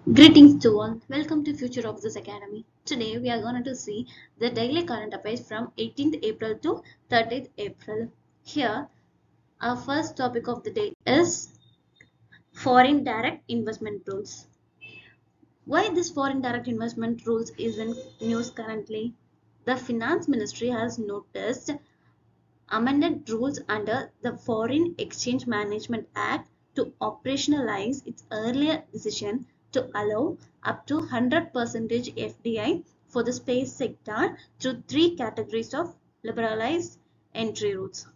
Greetings to all. Welcome to Future of this Academy. Today we are going to see the daily current affairs from 18th April to 30th April. Here, our first topic of the day is foreign direct investment rules. Why this foreign direct investment rules is in news currently? The Finance Ministry has noticed amended rules under the Foreign Exchange Management Act to operationalize its earlier decision to allow up to 100% FDI for the space sector through three categories of liberalized entry routes.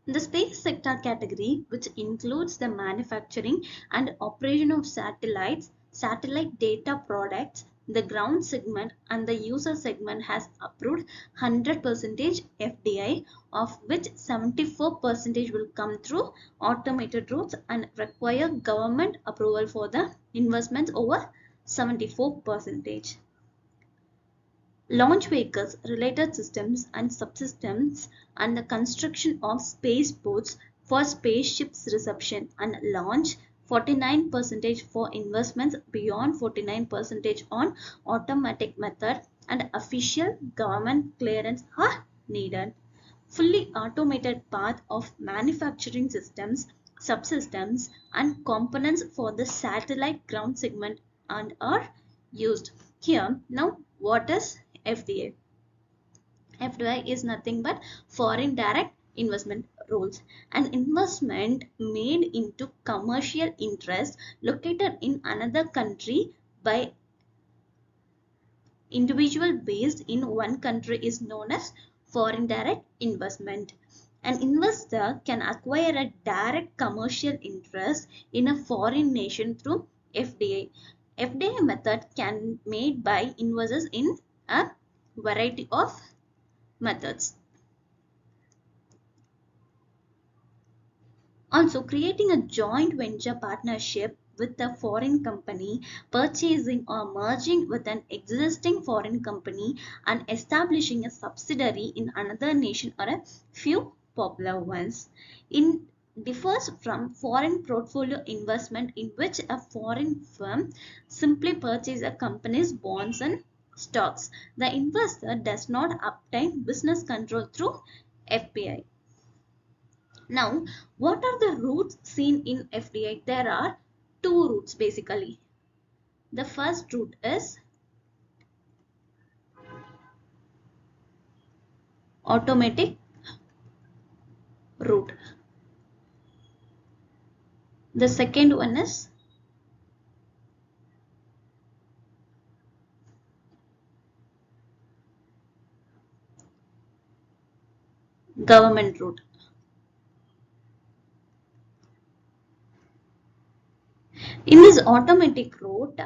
The space sector category, which includes the manufacturing and operation of satellites, satellite data products, the ground segment and the user segment has approved 100% FDI, of which 74% will come through automated routes and require government approval for the investments over 74%. Launch vehicles, related systems and subsystems, and the construction of spaceports for spaceships reception and launch 49% for investments beyond 49% on automatic method and official government clearance are needed. Fully automated path of manufacturing systems, subsystems and components for the satellite ground segment and are used. Here now what is FDA? FDI is nothing but foreign direct investment rules. An investment made into commercial interest located in another country by individual based in one country is known as foreign direct investment. An investor can acquire a direct commercial interest in a foreign nation through FDI. FDI method can be made by investors in a variety of methods. Also, creating a joint venture partnership with a foreign company, purchasing or merging with an existing foreign company, and establishing a subsidiary in another nation are a few popular ones. In differs from foreign portfolio investment, in which a foreign firm simply purchases a company's bonds and stocks. The investor does not obtain business control through FPI. Now, what are the routes seen in FDI? There are two routes basically. The first route is automatic route. The second one is government route. In this automatic route,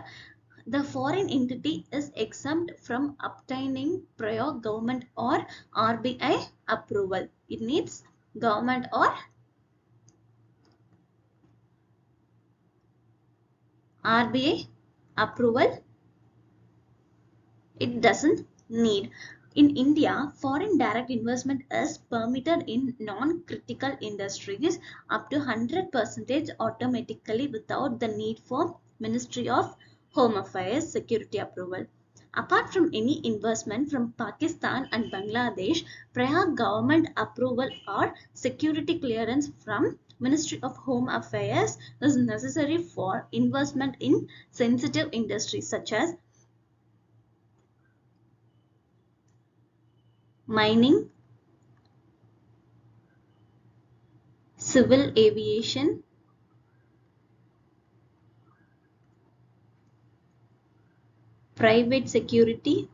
the foreign entity is exempt from obtaining prior government or RBI approval. It needs government or RBI approval. It doesn't need. In India, foreign direct investment is permitted in non-critical industries up to 100% automatically without the need for Ministry of Home Affairs security approval. Apart from any investment from Pakistan and Bangladesh, prior government approval or security clearance from Ministry of Home Affairs is necessary for investment in sensitive industries such as mining, civil aviation, private security,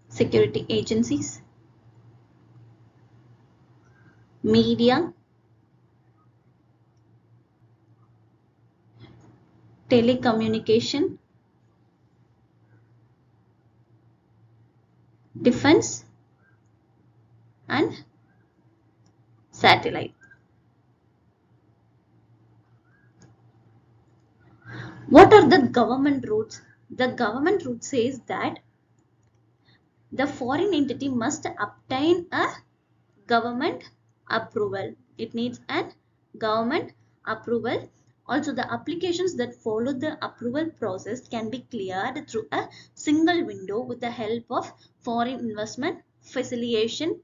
security agencies, media, telecommunication, defense, and satellite. What are the government routes? The government route says that the foreign entity must obtain a government approval. It needs an government approval. Also, the applications that follow the approval process can be cleared through a single window with the help of foreign investment facilitation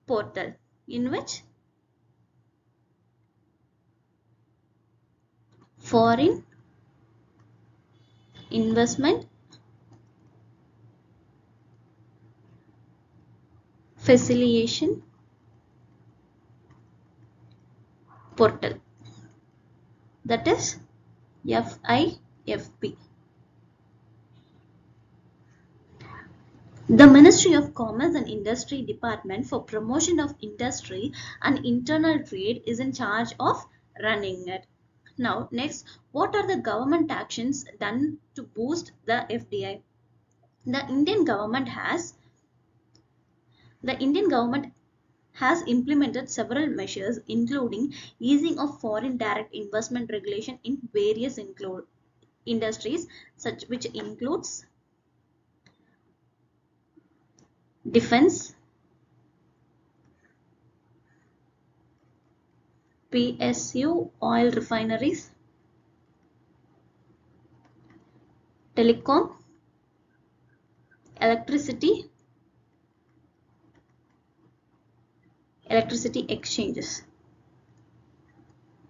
portal, in which foreign investment facilitation portal, that is FIFP. The Ministry of Commerce and Industry Department for Promotion of Industry and Internal Trade is in charge of running it. Now, next, what are the government actions done to boost the FDI? The Indian government has implemented several measures, including easing of foreign direct investment regulation in various industries, which includes defense, PSU, oil refineries, telecom, electricity exchanges,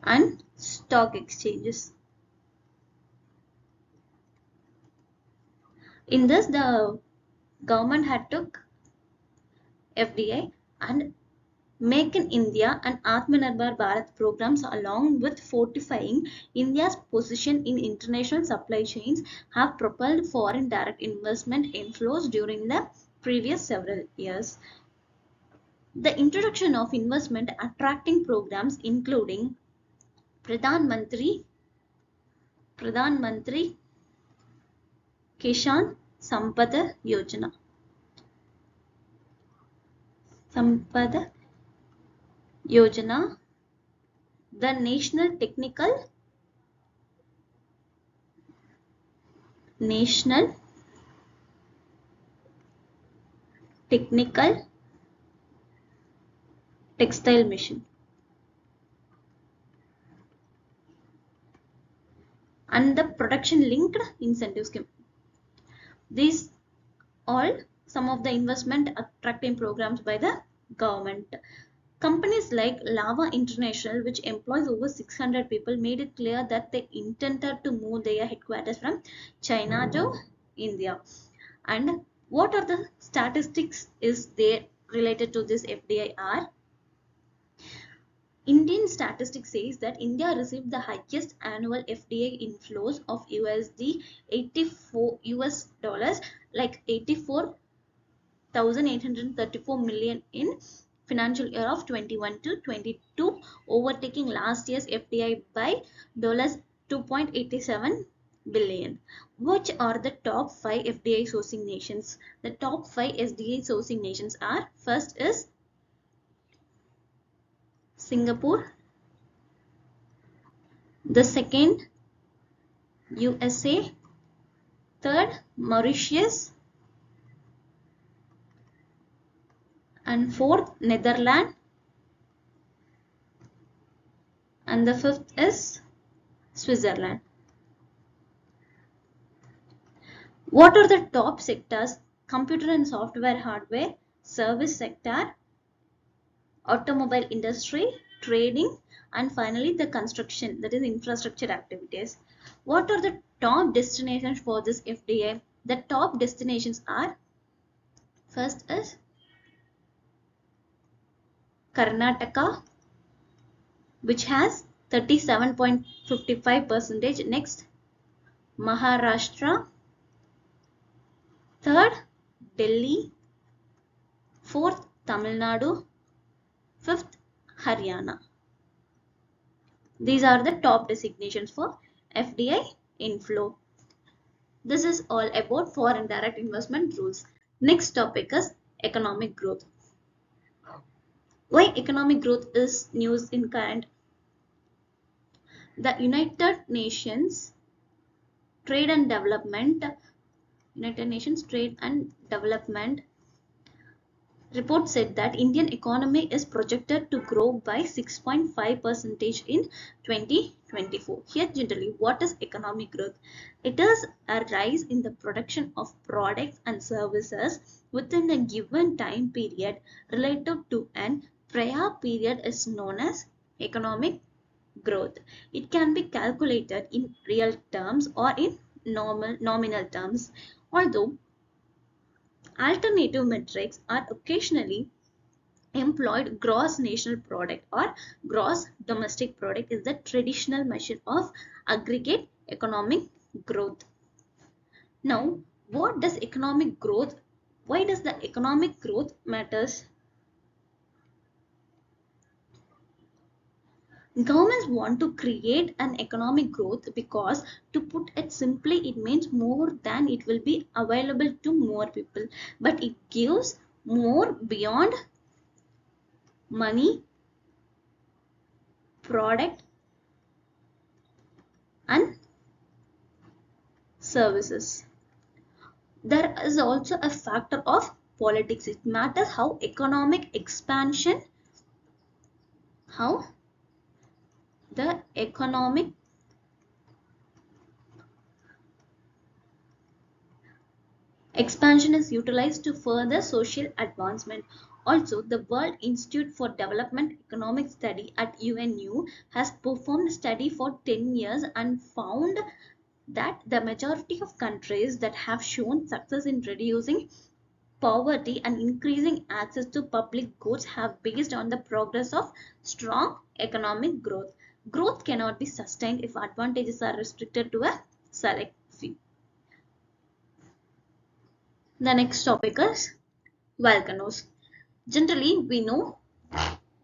and stock exchanges. In this, the government had took FDI and Make in India and Atmanirbhar Bharat programs, along with fortifying India's position in international supply chains, have propelled foreign direct investment inflows during the previous several years. The introduction of investment attracting programs, including Pradhan Mantri Kishan Sampada Yojana, the National Technical Textile Mission, and the Production Linked Incentive Scheme. These all some of the investment attracting programs by the government. Companies like Lava International, which employs over 600 people, made it clear that they intended to move their headquarters from China to India. And what are the statistics is there related to this FDI? Indian statistics says that India received the highest annual FDI inflows of USD 84 US dollars, like 84,834 million in financial year of 21 to 22, overtaking last year's FDI by $2.87 billion. Which are the top 5 FDI sourcing nations? The top 5 FDI sourcing nations are: first is Singapore, the second USA, third Mauritius, and fourth Netherlands, and the fifth is Switzerland. What are the top sectors? Computer and software hardware, service sector, automobile industry, trading, and finally the construction, that is infrastructure activities. What are the top destinations for this FDI? The top destinations are: first is Karnataka, which has 37.55%. Next, Maharashtra, third Delhi, fourth Tamil Nadu, fifth Haryana. These are the top designations for FDI inflow. This is all about foreign direct investment rules. Next topic is economic growth. Why economic growth is news in current? The United Nations Trade and Development Report said that Indian economy is projected to grow by 6.5% in 2024. Here generally, what is economic growth? It is a rise in the production of products and services within a given time period relative to an prior period is known as economic growth. It can be calculated in real terms or in nominal terms. Although alternative metrics are occasionally employed, gross national product or gross domestic product is the traditional measure of aggregate economic growth. Now, what does economic growth, why does the economic growth matters? Governments want to create an economic growth because, to put it simply, it means more than it will be available to more people, but it gives more beyond money, product and services. There is also a factor of politics. It matters how economic expansion, how the economic expansion is utilized to further social advancement. Also, the World Institute for Development Economic Study at UNU has performed a study for 10 years and found that the majority of countries that have shown success in reducing poverty and increasing access to public goods have based on the progress of strong economic growth. Growth cannot be sustained if advantages are restricted to a select few. The next topic is volcanoes. Generally, we know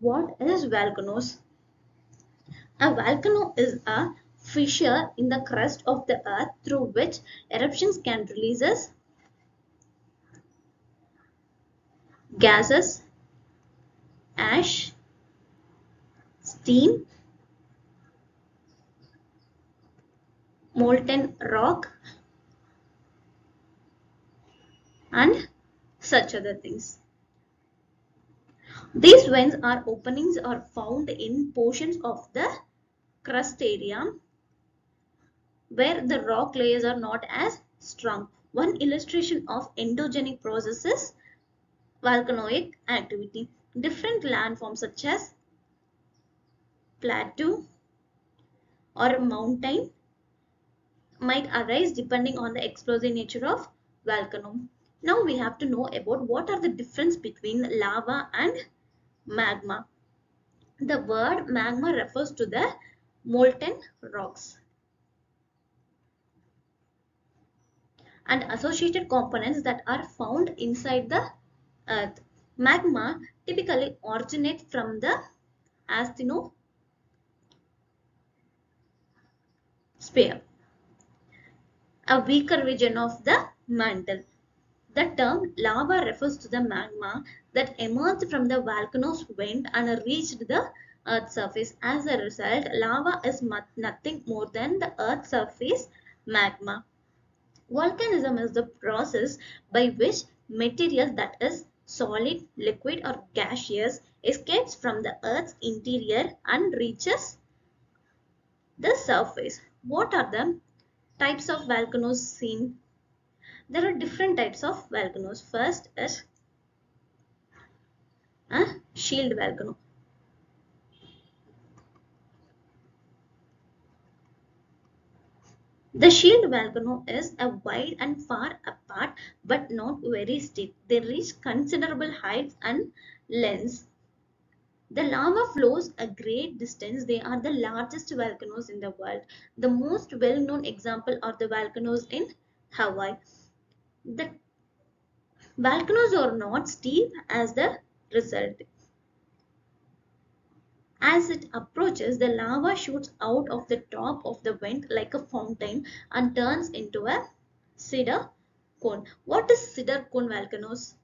what is volcanoes. A volcano is a fissure in the crust of the earth through which eruptions can release gases, ash, steam, molten rock, and such other things. These vents or openings are found in portions of the crust area where the rock layers are not as strong. One illustration of endogenic processes, volcanoic activity. Different landforms such as plateau or mountain might arise depending on the explosive nature of volcano. Now we have to know about what are the difference between lava and magma. The word magma refers to the molten rocks and associated components that are found inside the earth. Magma typically originates from the asthenosphere, a weaker region of the mantle. The term lava refers to the magma that emerged from the volcano's vent and reached the Earth's surface. As a result, lava is nothing more than the Earth's surface magma. Volcanism is the process by which material that is solid, liquid, or gaseous escapes from the Earth's interior and reaches the surface. What are the types of volcanoes seen? There are different types of volcanoes. First is a shield volcano. The shield volcano is a wide and far apart but not very steep. They reach considerable heights and lengths. The lava flows a great distance. They are the largest volcanoes in the world. The most well-known example are the volcanoes in Hawaii. The volcanoes are not steep as the result. As it approaches, the lava shoots out of the top of the vent like a fountain and turns into a cedar cone. What is cedar cone volcanoes?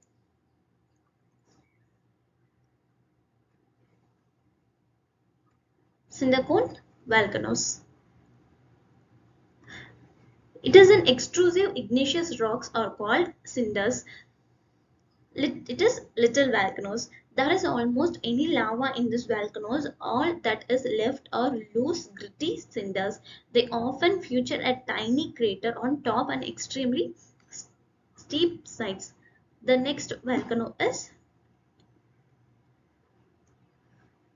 Cinder cone volcanoes. It is an extrusive igneous rocks are called cinders. It is little volcanoes. There is almost any lava in these volcanoes. All that is left are loose, gritty cinders. They often feature a tiny crater on top and extremely steep sides. The next volcano is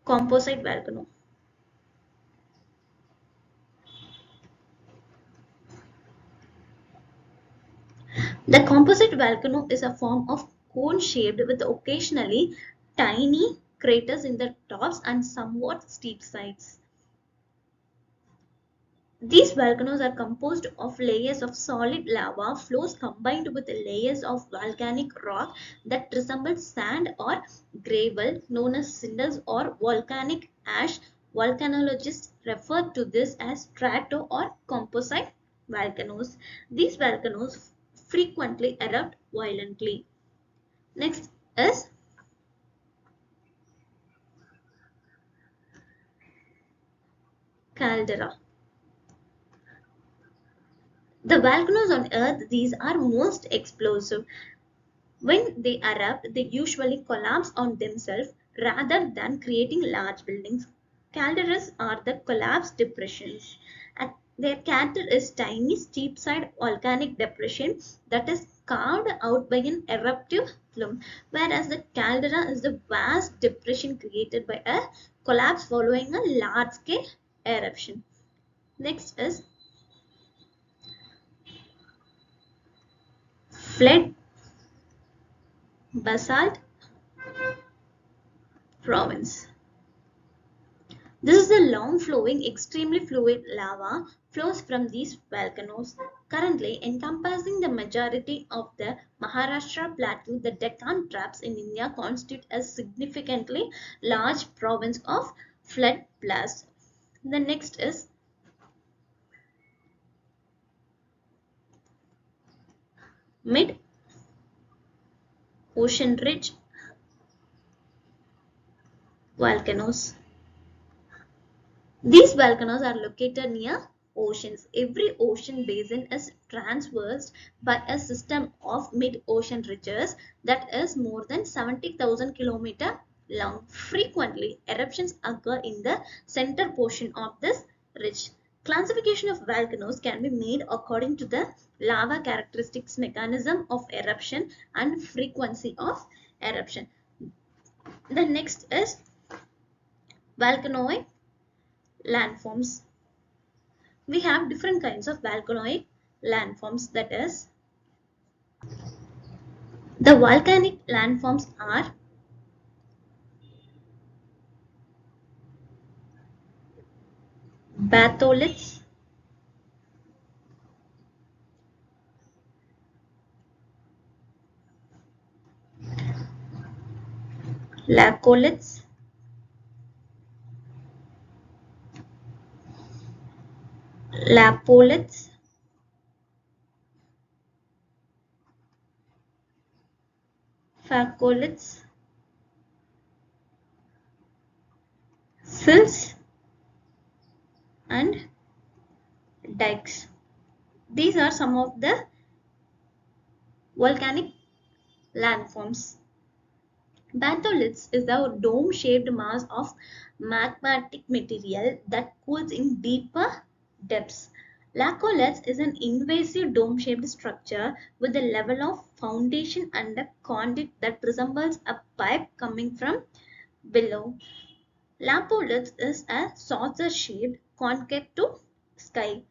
composite volcano. The composite volcano is a form of cone shaped with occasionally tiny craters in the tops and somewhat steep sides. These volcanoes are composed of layers of solid lava flows combined with layers of volcanic rock that resemble sand or gravel, known as cinders or volcanic ash. Volcanologists refer to this as strato or composite volcanoes. These volcanoes frequently erupt violently. Next is caldera. The volcanoes on Earth, these are most explosive. When they erupt, they usually collapse on themselves rather than creating large buildings. Calderas are the collapse depressions. Their crater is tiny, steep-side volcanic depression that is carved out by an eruptive plume, whereas the caldera is the vast depression created by a collapse following a large-scale eruption. Next is flood basalt province. This is a long flowing, extremely fluid lava flows from these volcanoes, currently encompassing the majority of the Maharashtra plateau. The Deccan Traps in India constitute a significantly large province of flood blast. The next is mid ocean ridge volcanoes. These volcanoes are located near oceans. Every ocean basin is traversed by a system of mid-ocean ridges that is more than 70,000 km long. Frequently, eruptions occur in the center portion of this ridge. Classification of volcanoes can be made according to the lava characteristics, mechanism of eruption, and frequency of eruption. The next is volcanoic landforms. We have different kinds of volcanoic landforms, that is, the volcanic landforms are batholiths, lacoliths, lapoliths, phacoliths, sills, and dikes. These are some of the volcanic landforms. Batholiths is the dome-shaped mass of magmatic material that cools in deeper depths. Lacoliths is an invasive dome-shaped structure with a level of foundation and a conduit that resembles a pipe coming from below. Lapoliths is a saucer-shaped concave to sky.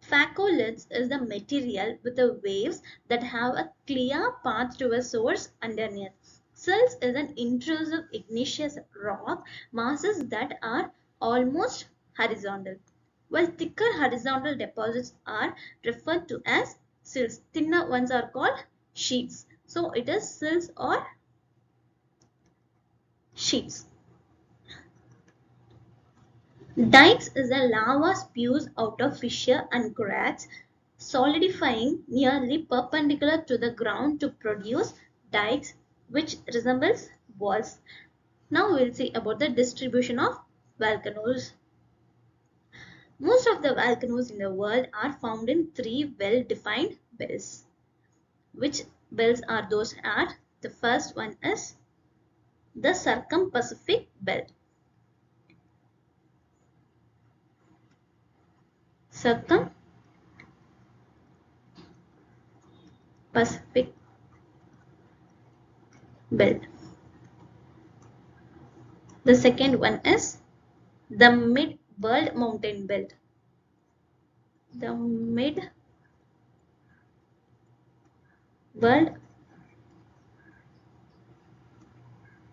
Phacolites is the material with the waves that have a clear path to a source underneath. Sills is an intrusive igneous rock masses that are almost horizontal, while thicker horizontal deposits are referred to as sills. Thinner ones are called sheets. So it is sills or sheets. Dikes is a lava spews out of fissure and cracks, solidifying nearly perpendicular to the ground to produce dikes which resembles walls. Now we'll see about the distribution of volcanoes. Most of the volcanoes in the world are found in three well-defined belts. Which belts are those are? The first one is the Circum-Pacific Belt. Circum-Pacific Belt. The second one is the Mid-World Mountain Belt. The Mid-World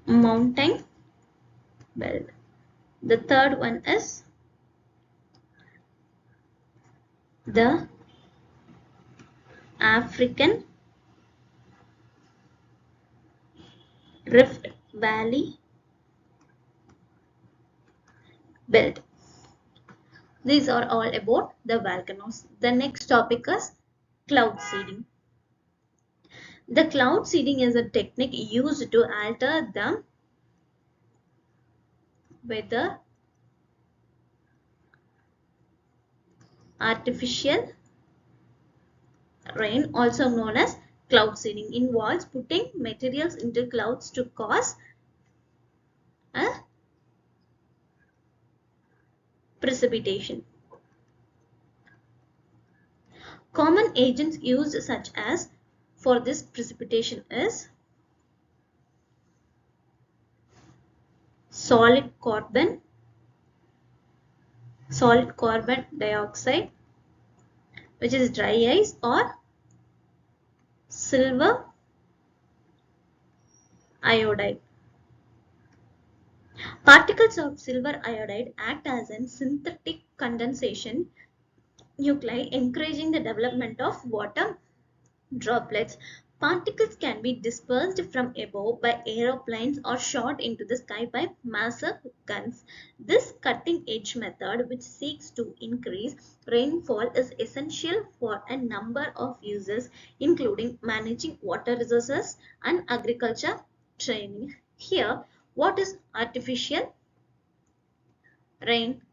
Mountain Belt. The third one is the African Rift Valley Belt. These are all about the volcanoes. The next topic is cloud seeding. The cloud seeding is a technique used to alter the weather. Artificial rain, also known as cloud seeding, involves putting materials into clouds to cause a precipitation. Common agents used such as for this precipitation is solid carbon dioxide, which is dry ice, or silver iodide. Particles of silver iodide act as a synthetic condensation nuclei, encouraging the development of water droplets. Particles can be dispersed from above by aeroplanes or shot into the sky by massive guns. This cutting-edge method, which seeks to increase rainfall, is essential for a number of uses, including managing water resources and agriculture training. Here, what is artificial rain?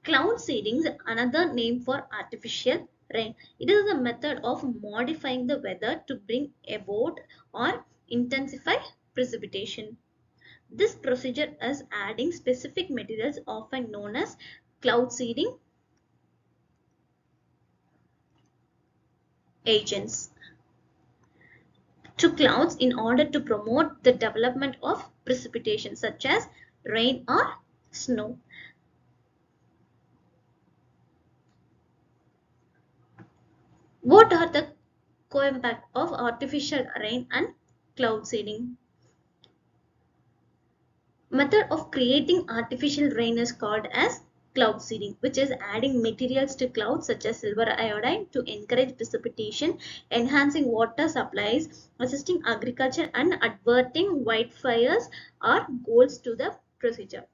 Cloud seeding is another name for artificial rain. It is a method of modifying the weather to bring about or intensify precipitation. This procedure is adding specific materials, often known as cloud seeding agents, to clouds in order to promote the development of precipitation such as rain or snow. What are the co-impact of artificial rain and cloud seeding? Method of creating artificial rain is called as cloud seeding, which is adding materials to clouds such as silver iodide to encourage precipitation, enhancing water supplies, assisting agriculture, and averting wildfires are goals to the procedure.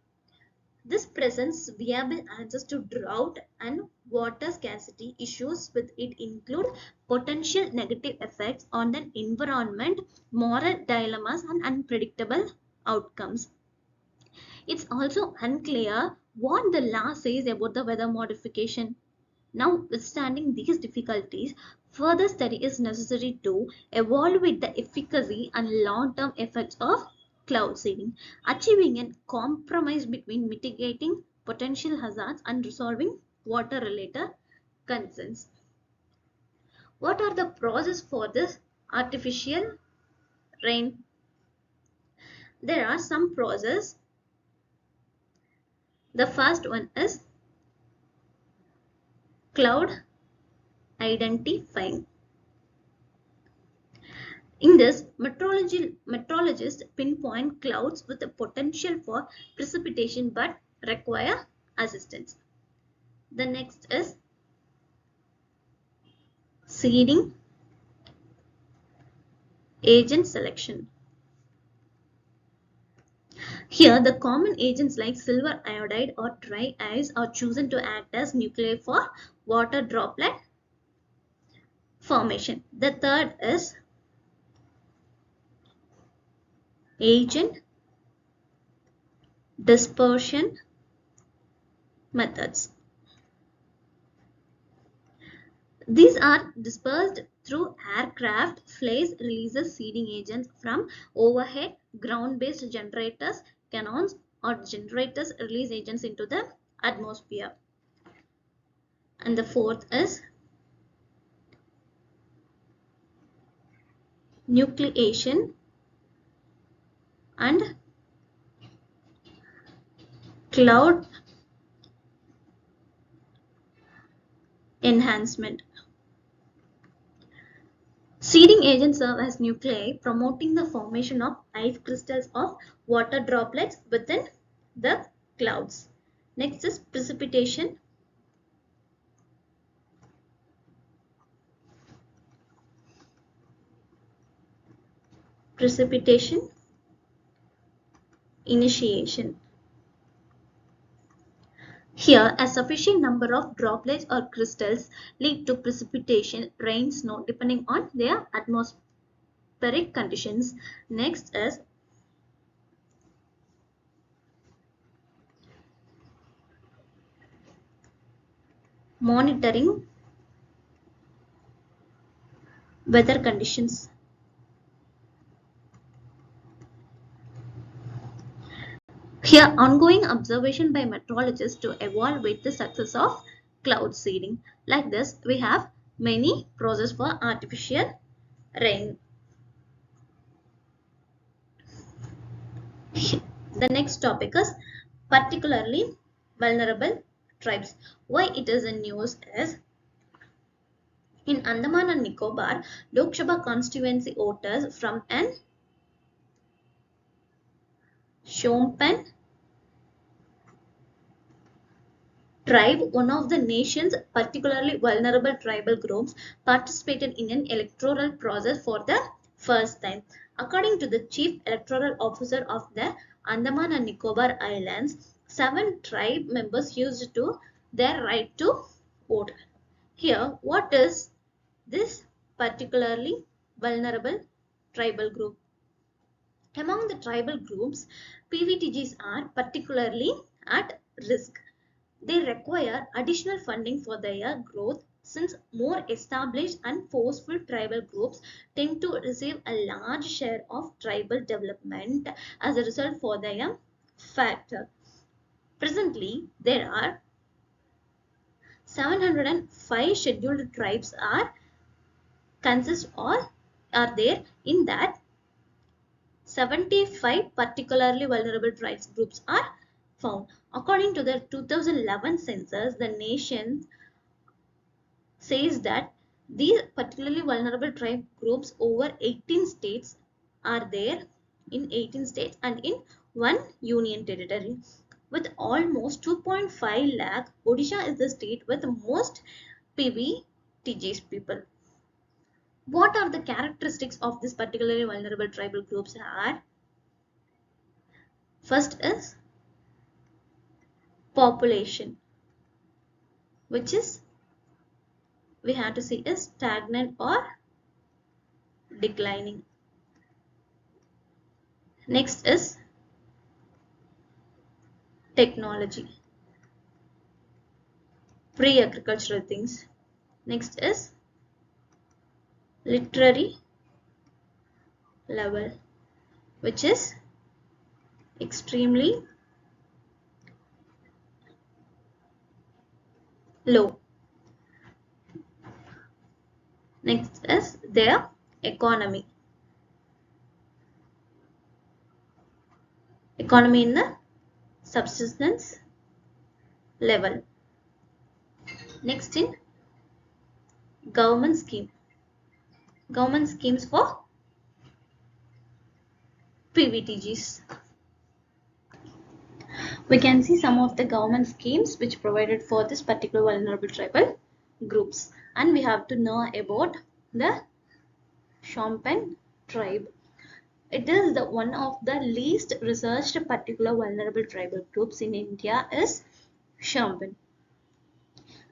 This presents viable answers to drought and water scarcity issues, with it include potential negative effects on the environment, moral dilemmas, and unpredictable outcomes. It's also unclear what the law says about the weather modification. Notwithstanding these difficulties, further study is necessary to evaluate the efficacy and long-term effects of cloud seeding, achieving a compromise between mitigating potential hazards and resolving water-related concerns. What are the process for this artificial rain? There are some process. The first one is cloud identifying. In this, meteorologists pinpoint clouds with the potential for precipitation but require assistance. The next is seeding agent selection. Here, the common agents like silver iodide or dry ice are chosen to act as nuclei for water droplet formation. The third is agent dispersion methods. These are dispersed through aircraft. Flares releases seeding agents from overhead ground-based generators, cannons, or generators release agents into the atmosphere. And the fourth is nucleation and cloud enhancement. Seeding agents serve as nuclei, promoting the formation of ice crystals of water droplets within the clouds. Next is precipitation. Precipitation initiation. Here, a sufficient number of droplets or crystals lead to precipitation, rain, snow, depending on their atmospheric conditions. Next is monitoring weather conditions. Here, ongoing observation by meteorologists to evaluate the success of cloud seeding. Like this, we have many processes for artificial rain. The next topic is particularly vulnerable tribes. Why it is in news is in Andaman and Nicobar, Lok Sabha constituency voters from an Shompen tribe, one of the nation's particularly vulnerable tribal groups, participated in an electoral process for the first time. According to the Chief Electoral Officer of the Andaman and Nicobar Islands, 7 tribe members used to their right to vote. Here, what is this particularly vulnerable tribal group? Among the tribal groups, PVTGs are particularly at risk. They require additional funding for their growth since more established and forceful tribal groups tend to receive a large share of tribal development as a result for their factor. Presently, there are 705 scheduled tribes are there. In that 75 particularly vulnerable tribes groups are found. According to the 2011 census, the nation says that these particularly vulnerable tribe groups over 18 states are there, in 18 states and in one union territory. With almost 2.5 lakh, Odisha is the state with the most PVTGs people. What are the characteristics of this particularly vulnerable tribal groups are? First is population, which is we have to see is stagnant or declining. Next is technology, pre-agricultural things. Next is literary level, which is extremely low. Next is their economy. Economy in the subsistence level. Next in government scheme. Government schemes for PVTGs. We can see some of the government schemes which provided for this particular vulnerable tribal groups, and we have to know about the Shompen tribe. It is the one of the least researched particular vulnerable tribal groups in India is Shompen.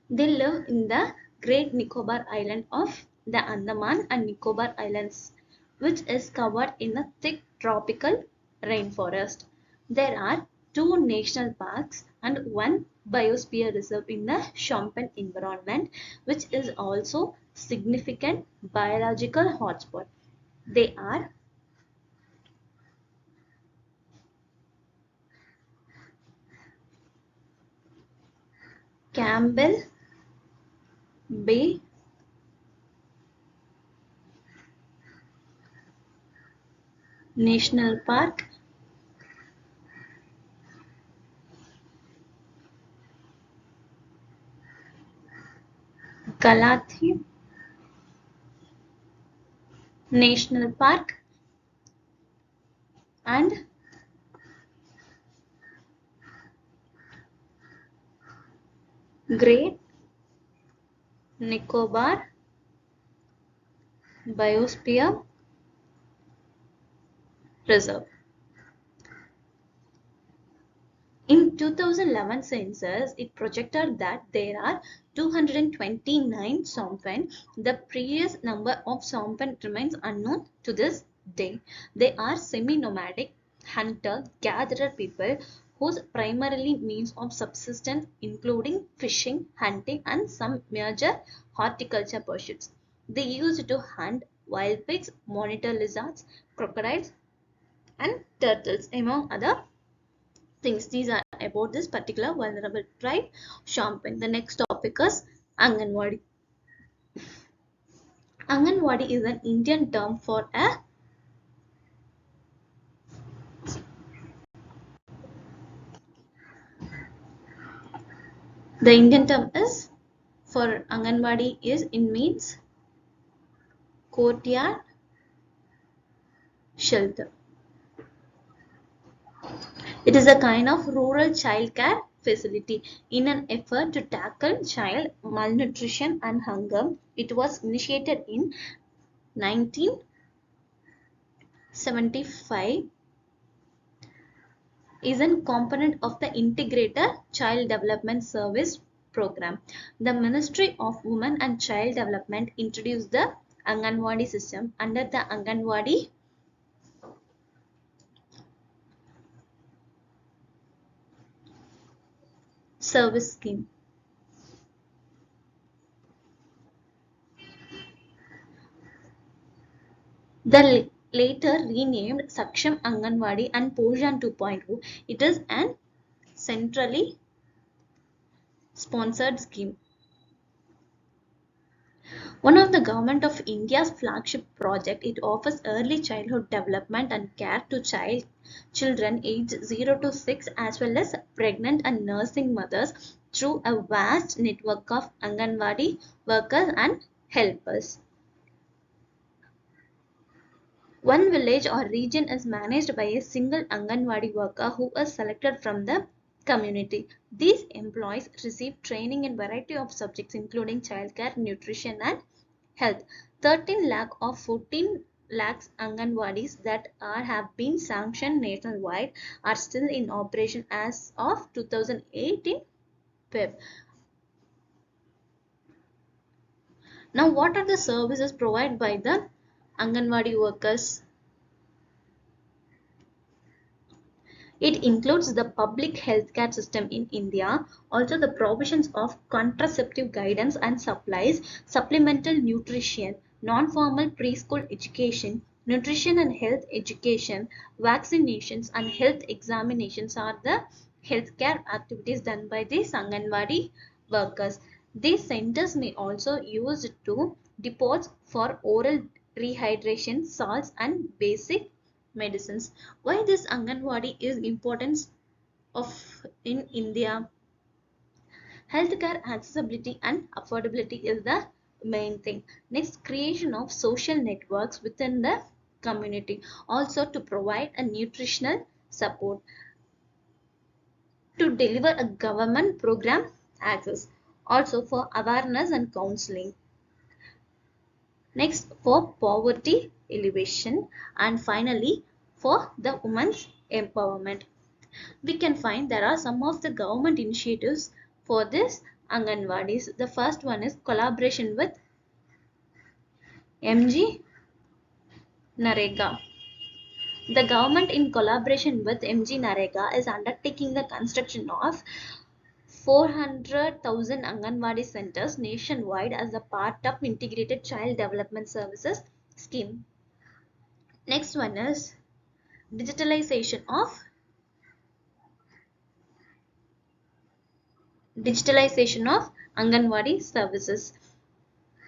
They live in the Great Nicobar Island of the Andaman and Nicobar Islands, which is covered in a thick tropical rainforest. There are 2 national parks, and 1 biosphere reserve in the Champagne environment, which is also significant biological hotspot. They are Campbell Bay National Park, Galathi National Park, and Great Nicobar Biosphere Reserve. In 2011 census, it projected that there are 229 Sompen. The previous number of Sompen remains unknown to this day. They are semi-nomadic, hunter-gatherer people whose primarily means of subsistence including fishing, hunting, and some major horticulture pursuits. They used to hunt wild pigs, monitor lizards, crocodiles, and turtles, among other things. These are about this particular vulnerable tribe, Champagne. The next topic is Anganwadi. Anganwadi is an Indian term for a the Indian term is for Anganwadi is in means courtyard shelter. It is a kind of rural child care facility. In an effort to tackle child malnutrition and hunger, it was initiated in 1975, is a component of the Integrated Child Development Service program. The Ministry of Women and Child Development introduced the Anganwadi system under the Anganwadi service scheme. The later renamed Saksham Anganwadi and Poshan 2.0, it is an centrally sponsored scheme. One of the Government of India's flagship project, it offers early childhood development and care to children aged 0 to 6 as well as pregnant and nursing mothers through a vast network of Anganwadi workers and helpers. One village or region is managed by a single Anganwadi worker who is selected from the community. These employees receive training in a variety of subjects including childcare, nutrition and health. 13 lakh of 14 lakhs Anganwadis that have been sanctioned nationwide are still in operation as of 2018 Feb. Now, what are the services provided by the Anganwadi workers? It includes the public healthcare system in India, also the provisions of contraceptive guidance and supplies, supplemental nutrition, non-formal preschool education, nutrition and health education, vaccinations and health examinations are the healthcare activities done by the Anganwadi workers. These centers may also use to depots for oral rehydration, salts and basic medicines. Why this Anganwadi is important of in India? Healthcare accessibility and affordability is the main thing. Next, creation of social networks within the community, also to provide a nutritional support, to deliver a government program access, also for awareness and counseling. Next, for poverty elevation, and finally for the women's empowerment. We can find there are some of the government initiatives for this Anganwadis. The first one is collaboration with MG Narega. The government, in collaboration with MG Narega, is undertaking the construction of 400,000 Anganwadi centers nationwide as a part of Integrated Child Development Services scheme. Next one is digitalization of Anganwadi services.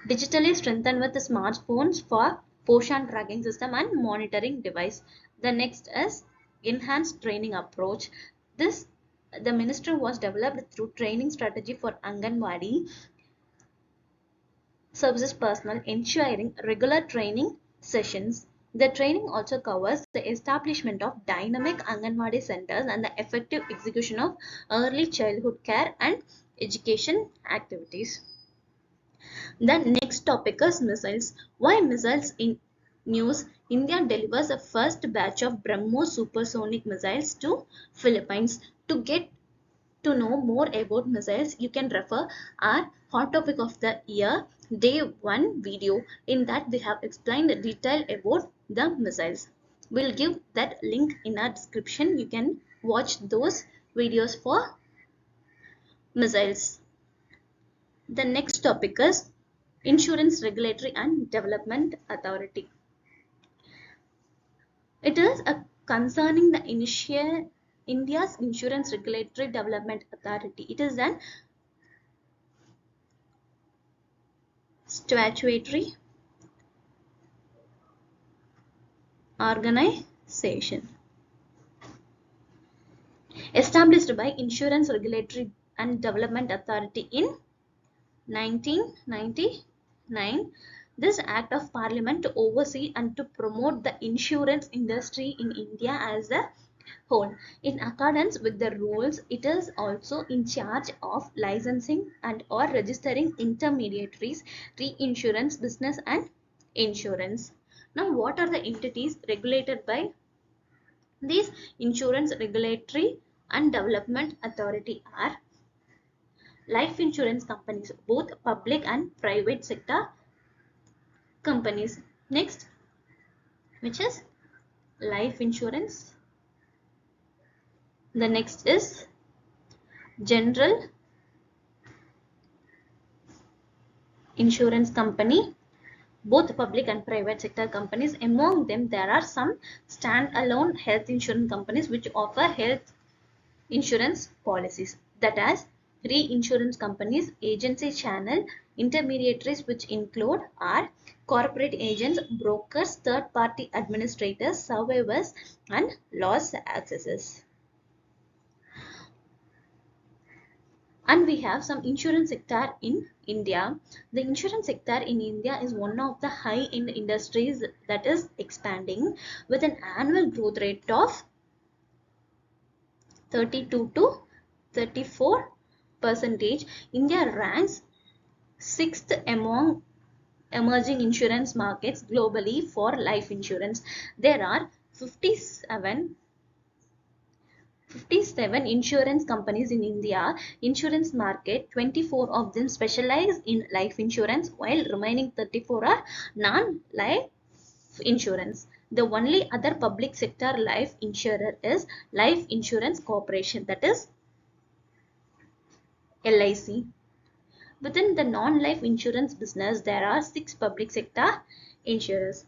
Digitally strengthened with smartphones for Poshan tracking system and monitoring device. The next is enhanced training approach. This the ministry was developed through training strategy for Anganwadi services personnel, ensuring regular training sessions. The training also covers the establishment of dynamic Anganwadi centers and the effective execution of early childhood care and education activities. The next topic is missiles. Why missiles in news? India delivers a first batch of BrahMos supersonic missiles to Philippines. To get to know more about missiles, you can refer our hot topic of the year day 1 video. In that we have explained the detail about the missiles. We'll give that link in our description. You can watch those videos for missiles. The next topic is Insurance Regulatory and Development Authority. It is a concerning the India's Insurance Regulatory Development Authority. It is an statutory organization established by Insurance Regulatory and Development Authority in 1999. This act of parliament to oversee and to promote the insurance industry in India as a whole. In accordance with the rules, it is also in charge of licensing and or registering intermediaries, reinsurance business and insurance. Now, what are the entities regulated by these Insurance Regulatory and Development Authority are life insurance companies, both public and private sector companies. Next, which is life insurance. The next is general insurance company, both public and private sector companies. Among them, there are some standalone health insurance companies which offer health insurance policies, that as reinsurance companies, agency channel intermediaries, which include are corporate agents, brokers, third party administrators, survivors and loss accessors. And we have some insurance sector in India. The insurance sector in India is one of the high-end industries that is expanding with an annual growth rate of 32 to 34%. India ranks 6th among emerging insurance markets globally for life insurance. There are 57 insurance companies in India insurance market. 24 of them specialize in life insurance, while remaining 34 are non-life insurance. The only other public sector life insurer is Life Insurance Corporation, that is LIC. Within the non-life insurance business, there are 6 public sector insurers.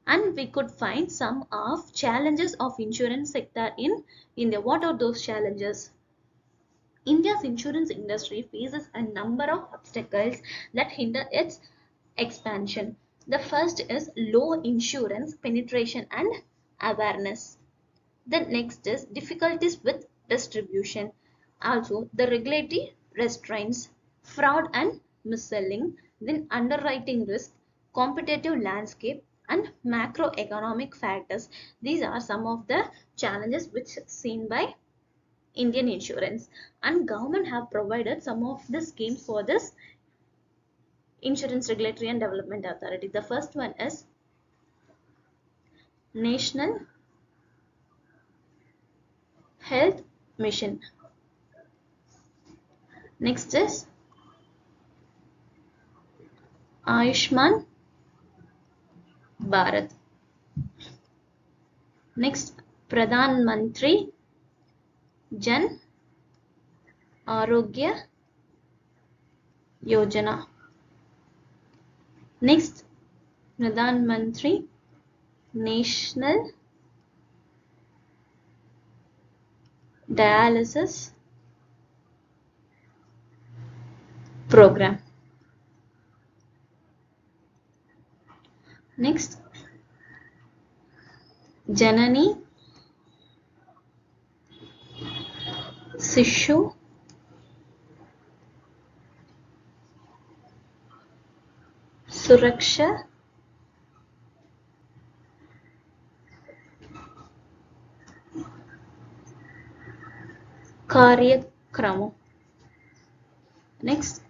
And we could find some of challenges of insurance sector in India. What are those challenges? India's insurance industry faces a number of obstacles that hinder its expansion. The first is low insurance penetration and awareness. The next is difficulties with distribution. Also, the regulatory restraints, fraud and mis-selling, then underwriting risk, competitive landscape, and macroeconomic factors. These are some of the challenges which seen by Indian insurance, and government have provided some of the schemes for this Insurance Regulatory and Development Authority. The first one is National Health Mission. Next is Ayushman Bharat. Next, Pradhan Mantri Jan Arogya Yojana. Next, Pradhan Mantri National Dialysis Program. Next, Janani Sishu Suraksha Karyakrama. Next,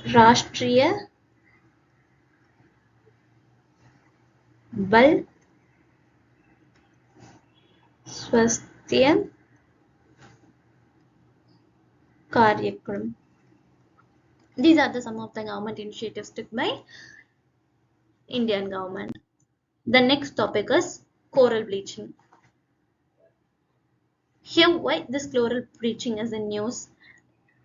Rashtriya Bal Swasthya Karyakram. These are some of the government initiatives took by Indian government. The next topic is coral bleaching. Here, why this coral bleaching is in news?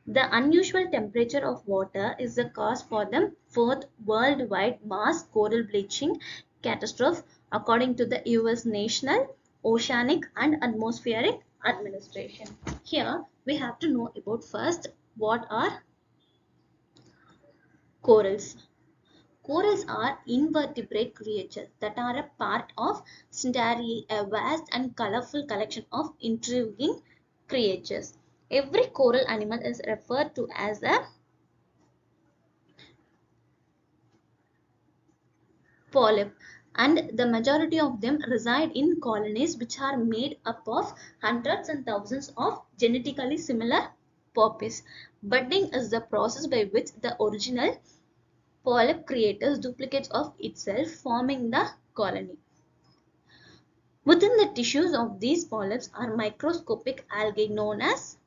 The unusual temperature of water is the cause for the fourth worldwide mass coral bleaching catastrophe, according to the US National Oceanic and Atmospheric Administration. Here, we have to know about first what are corals. Corals are invertebrate creatures that are a part of Cnidaria, a vast and colorful collection of intriguing creatures. Every coral animal is referred to as a polyp, and the majority of them reside in colonies which are made up of hundreds and thousands of genetically similar poppies. Budding is the process by which the original polyp creates duplicates of itself, forming the colony. Within the tissues of these polyps are microscopic algae known as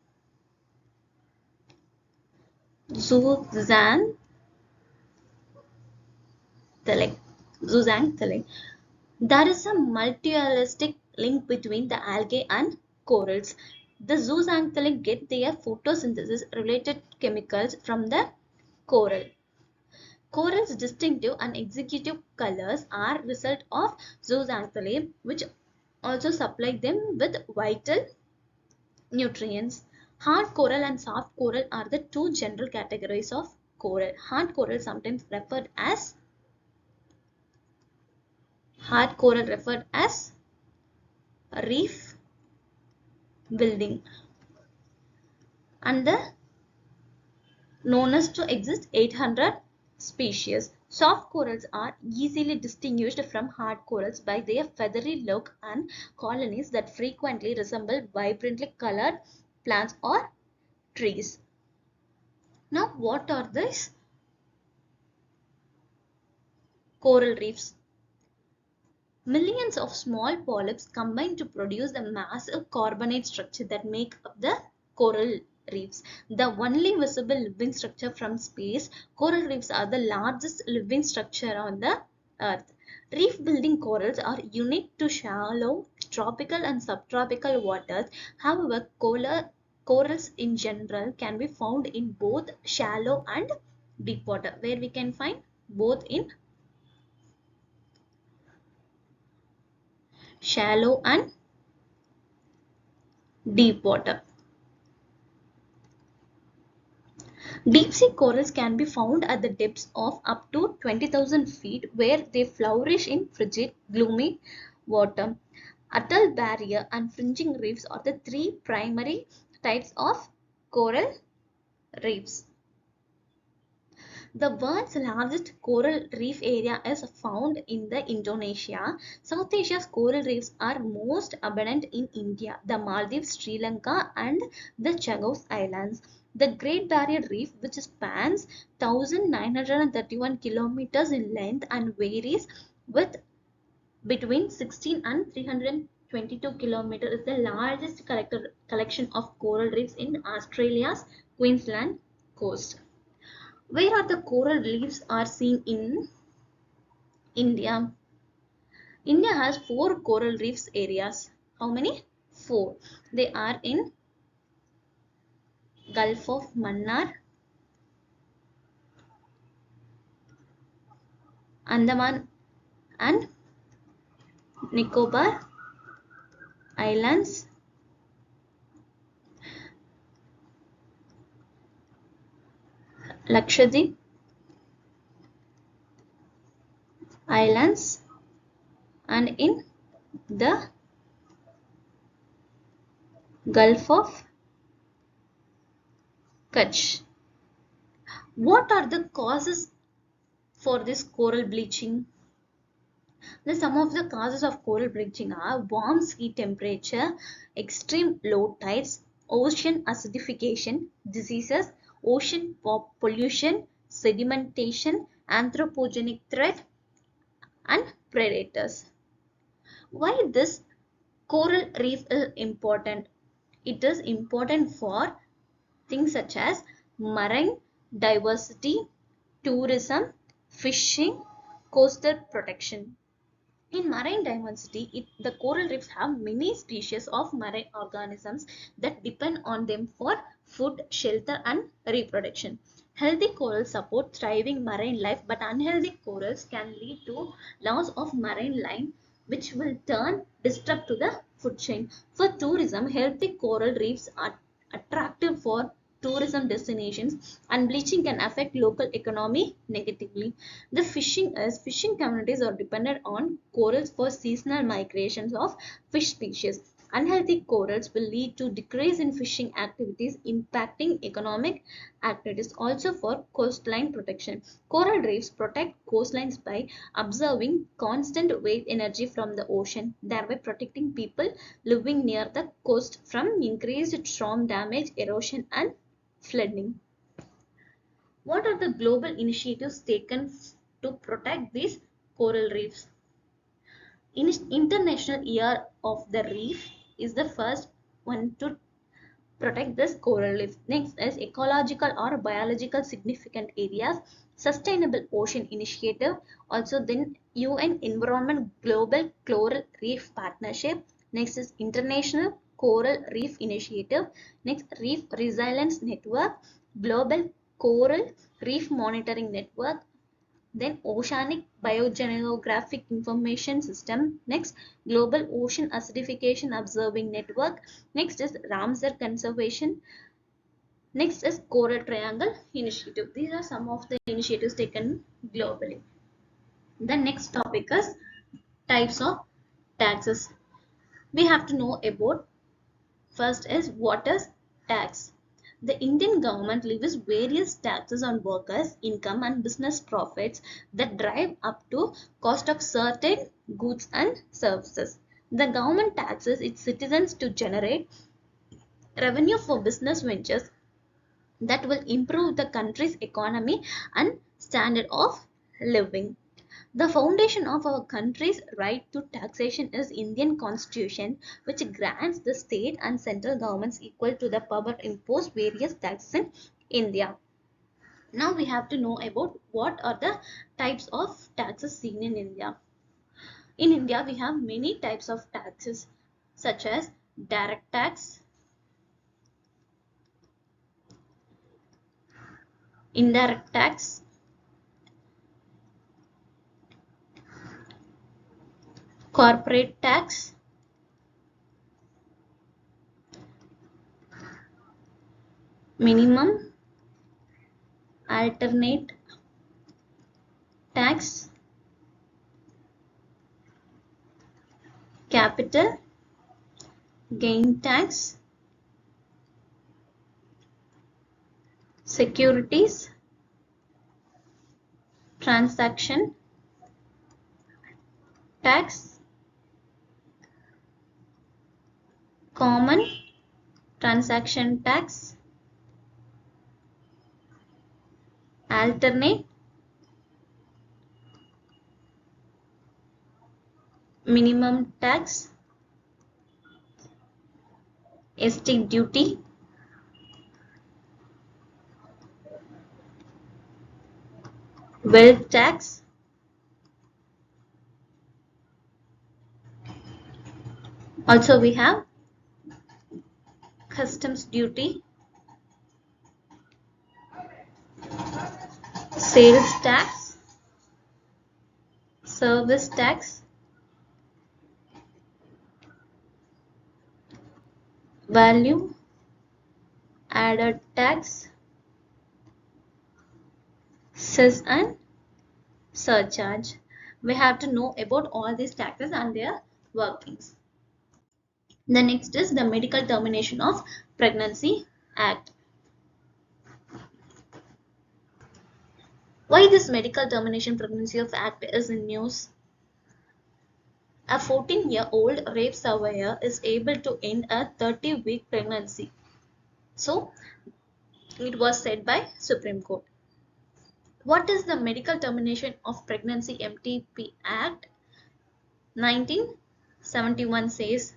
zooxanthellae. Zooxanthellae. There is a multi-holistic link between the algae and corals. The zooxanthellae get their photosynthesis related chemicals from the coral. Corals' distinctive and executive colors are result of zooxanthellae, which also supply them with vital nutrients. Hard coral and soft coral are the two general categories of coral. Hard coral referred as reef building, and the known as to exist 800 species. Soft corals are easily distinguished from hard corals by their feathery look and colonies that frequently resemble vibrantly colored plants or trees. Now, what are these coral reefs? Millions of small polyps combine to produce the massive carbonate structure that make up the coral reefs. The only visible living structure from space, coral reefs are the largest living structure on the earth. Reef building corals are unique to shallow tropical and subtropical waters. However, corals in general can be found in both shallow and deep water, where we can find both in shallow and deep water. Deep sea corals can be found at the depths of up to 20,000 feet, where they flourish in frigid, gloomy water. Atoll barrier and fringing reefs are the three primary types of coral reefs. The world's largest coral reef area is found in the Indonesia. South Asia's coral reefs are most abundant in India, the Maldives, Sri Lanka, and the Chagos Islands. The Great Barrier Reef, which spans 1,931 kilometers in length and varies with between 16 and 322 kilometers, is the largest collection of coral reefs in Australia's Queensland coast. Where are the coral reefs are seen in India? India has 4 coral reefs areas. How many? 4. They are in Gulf of Mannar, Andaman and Nicobar Islands, Lakshadweep Islands, and in the Gulf of Kutch. What are the causes for this coral bleaching? Some of the causes of coral bleaching are warm sea temperature, extreme low tides, ocean acidification, diseases, ocean pollution, sedimentation, anthropogenic threat, and predators. Why this coral reef is important? It is important for things such as marine diversity, tourism, fishing, coastal protection. In marine diversity, the coral reefs have many species of marine organisms that depend on them for food, shelter, and reproduction. Healthy corals support thriving marine life, but unhealthy corals can lead to loss of marine life, which will turn disrupt to the food chain. For tourism, healthy coral reefs are attractive for tourism destinations, and bleaching can affect local economy negatively. The fishing communities are dependent on corals for seasonal migrations of fish species. Unhealthy corals will lead to decrease in fishing activities, impacting economic activities. Also, for coastline protection, coral reefs protect coastlines by absorbing constant wave energy from the ocean, thereby protecting people living near the coast from increased storm damage, erosion, and flooding. What are the global initiatives taken to protect these coral reefs? International Year of the Reef is the first one to protect this coral reef. Next is ecological or biological significant areas, sustainable ocean initiative, also then UN Environment Global Coral Reef Partnership. Next is International Coral Reef Initiative. Next, Reef Resilience Network, Global Coral Reef Monitoring Network, then Oceanic Biogeographic Information System. Next, Global Ocean Acidification Observing Network. Next is Ramsar Conservation. Next is Coral Triangle Initiative. These are some of the initiatives taken globally. The next topic is types of taxes. We have to know about. First is what is tax. The Indian government levies various taxes on workers' income and business profits that drive up to cost of certain goods and services. The government taxes its citizens to generate revenue for business ventures that will improve the country's economy and standard of living. The foundation of our country's right to taxation is Indian Constitution, which grants the state and central governments equal to the power to impose various taxes in India. Now we have to know about what are the types of taxes seen in India. In India, we have many types of taxes such as direct tax, indirect tax, corporate tax, minimum, alternate tax, capital gain tax, securities transaction tax, common transaction tax, alternate minimum tax, estate duty, wealth tax, Also, we have customs duty, sales tax, service tax, value added tax, cess and surcharge. We have to know about all these taxes and their workings. The next is the Medical Termination of Pregnancy Act. Why this Medical Termination Pregnancy of Act is in news? A 14-year-old rape survivor is able to end a 30-week pregnancy. So, it was said by Supreme Court. What is the Medical Termination of Pregnancy MTP Act? 1971 says,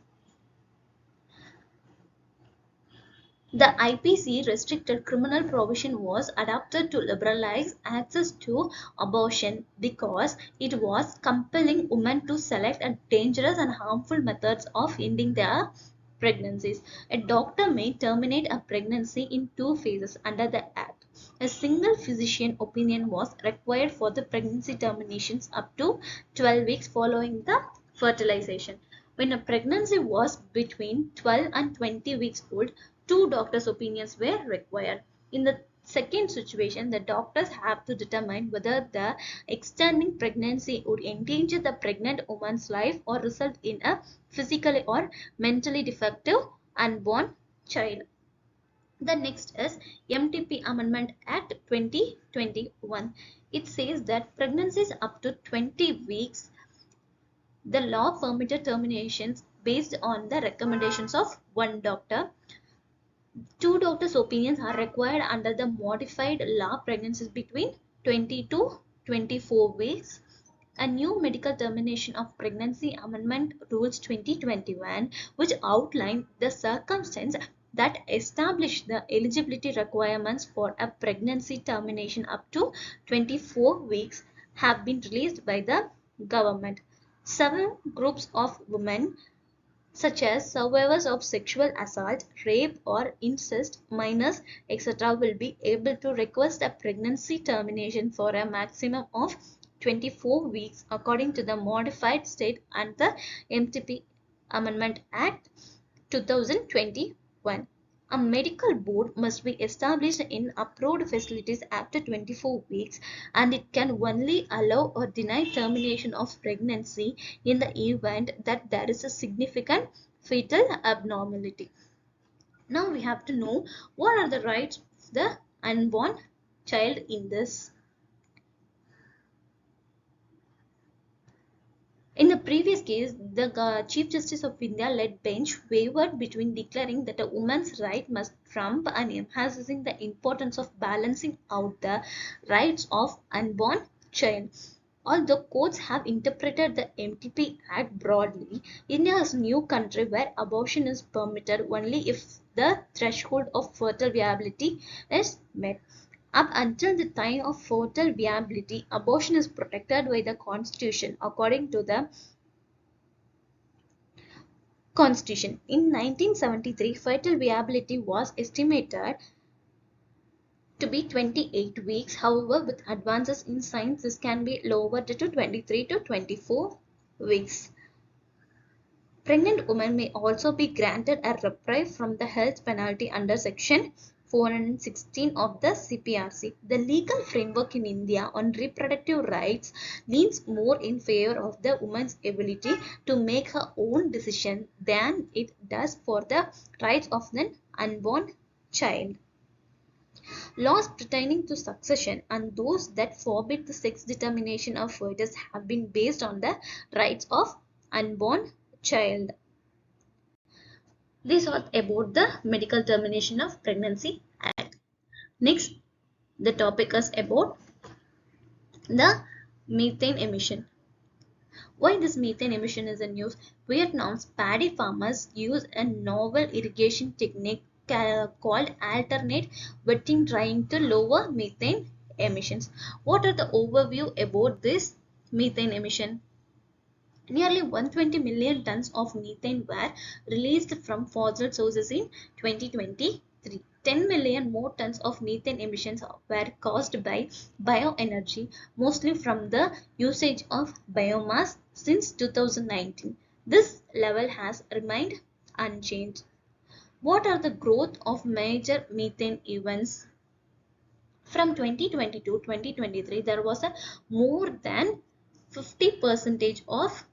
the IPC restricted criminal provision was adopted to liberalize access to abortion because it was compelling women to select a dangerous and harmful methods of ending their pregnancies. A doctor may terminate a pregnancy in two phases under the Act. A single physician opinion was required for the pregnancy terminations up to 12 weeks following the fertilization. When a pregnancy was between 12 and 20 weeks old, two doctors' opinions were required. In the second situation, the doctors have to determine whether the extending pregnancy would endanger the pregnant woman's life or result in a physically or mentally defective unborn child. The next is MTP Amendment Act 2021. It says that pregnancies up to 20 weeks, the law permitted terminations based on the recommendations of one doctor. Two doctors' opinions are required under the modified law pregnancies between 20 to 24 weeks. A new medical termination of pregnancy amendment rules 2021, which outlined the circumstance that establish the eligibility requirements for a pregnancy termination up to 24 weeks, have been released by the government. Several groups of women, such as survivors of sexual assault, rape, or incest, minors, etc., will be able to request a pregnancy termination for a maximum of 24 weeks according to the modified state and the MTP Amendment Act 2021. A medical board must be established in approved facilities after 24 weeks, and it can only allow or deny termination of pregnancy in the event that there is a significant fetal abnormality. Now we have to know what are the rights of the unborn child in this. In the previous case, the Chief Justice of India led bench wavered between declaring that a woman's right must trump and emphasizing the importance of balancing out the rights of unborn child. Although courts have interpreted the MTP Act broadly, India is a new country where abortion is permitted only if the threshold of fertile viability is met. Up until the time of fertile viability, abortion is protected by the Constitution according to the Constitution. In 1973, fertile viability was estimated to be 28 weeks. However, with advances in science, this can be lowered to 23 to 24 weeks. Pregnant women may also be granted a reprieve from the health penalty under Section 416 of the CPRC. The legal framework in India on reproductive rights leans more in favor of the woman's ability to make her own decision than it does for the rights of an unborn child. Laws pertaining to succession and those that forbid the sex determination of fetus have been based on the rights of unborn child. This was about the Medical Termination of Pregnancy Act. Next, the topic is about the methane emission. Why this methane emission is in news? Vietnam's paddy farmers use a novel irrigation technique called alternate wetting drying to lower methane emissions. What are the overview about this methane emission? Nearly 120 million tons of methane were released from fossil sources in 2023. 10 million more tons of methane emissions were caused by bioenergy, mostly from the usage of biomass since 2019. This level has remained unchanged. What are the growth of major methane events? From 2020 to 2023, there was a more than 50% of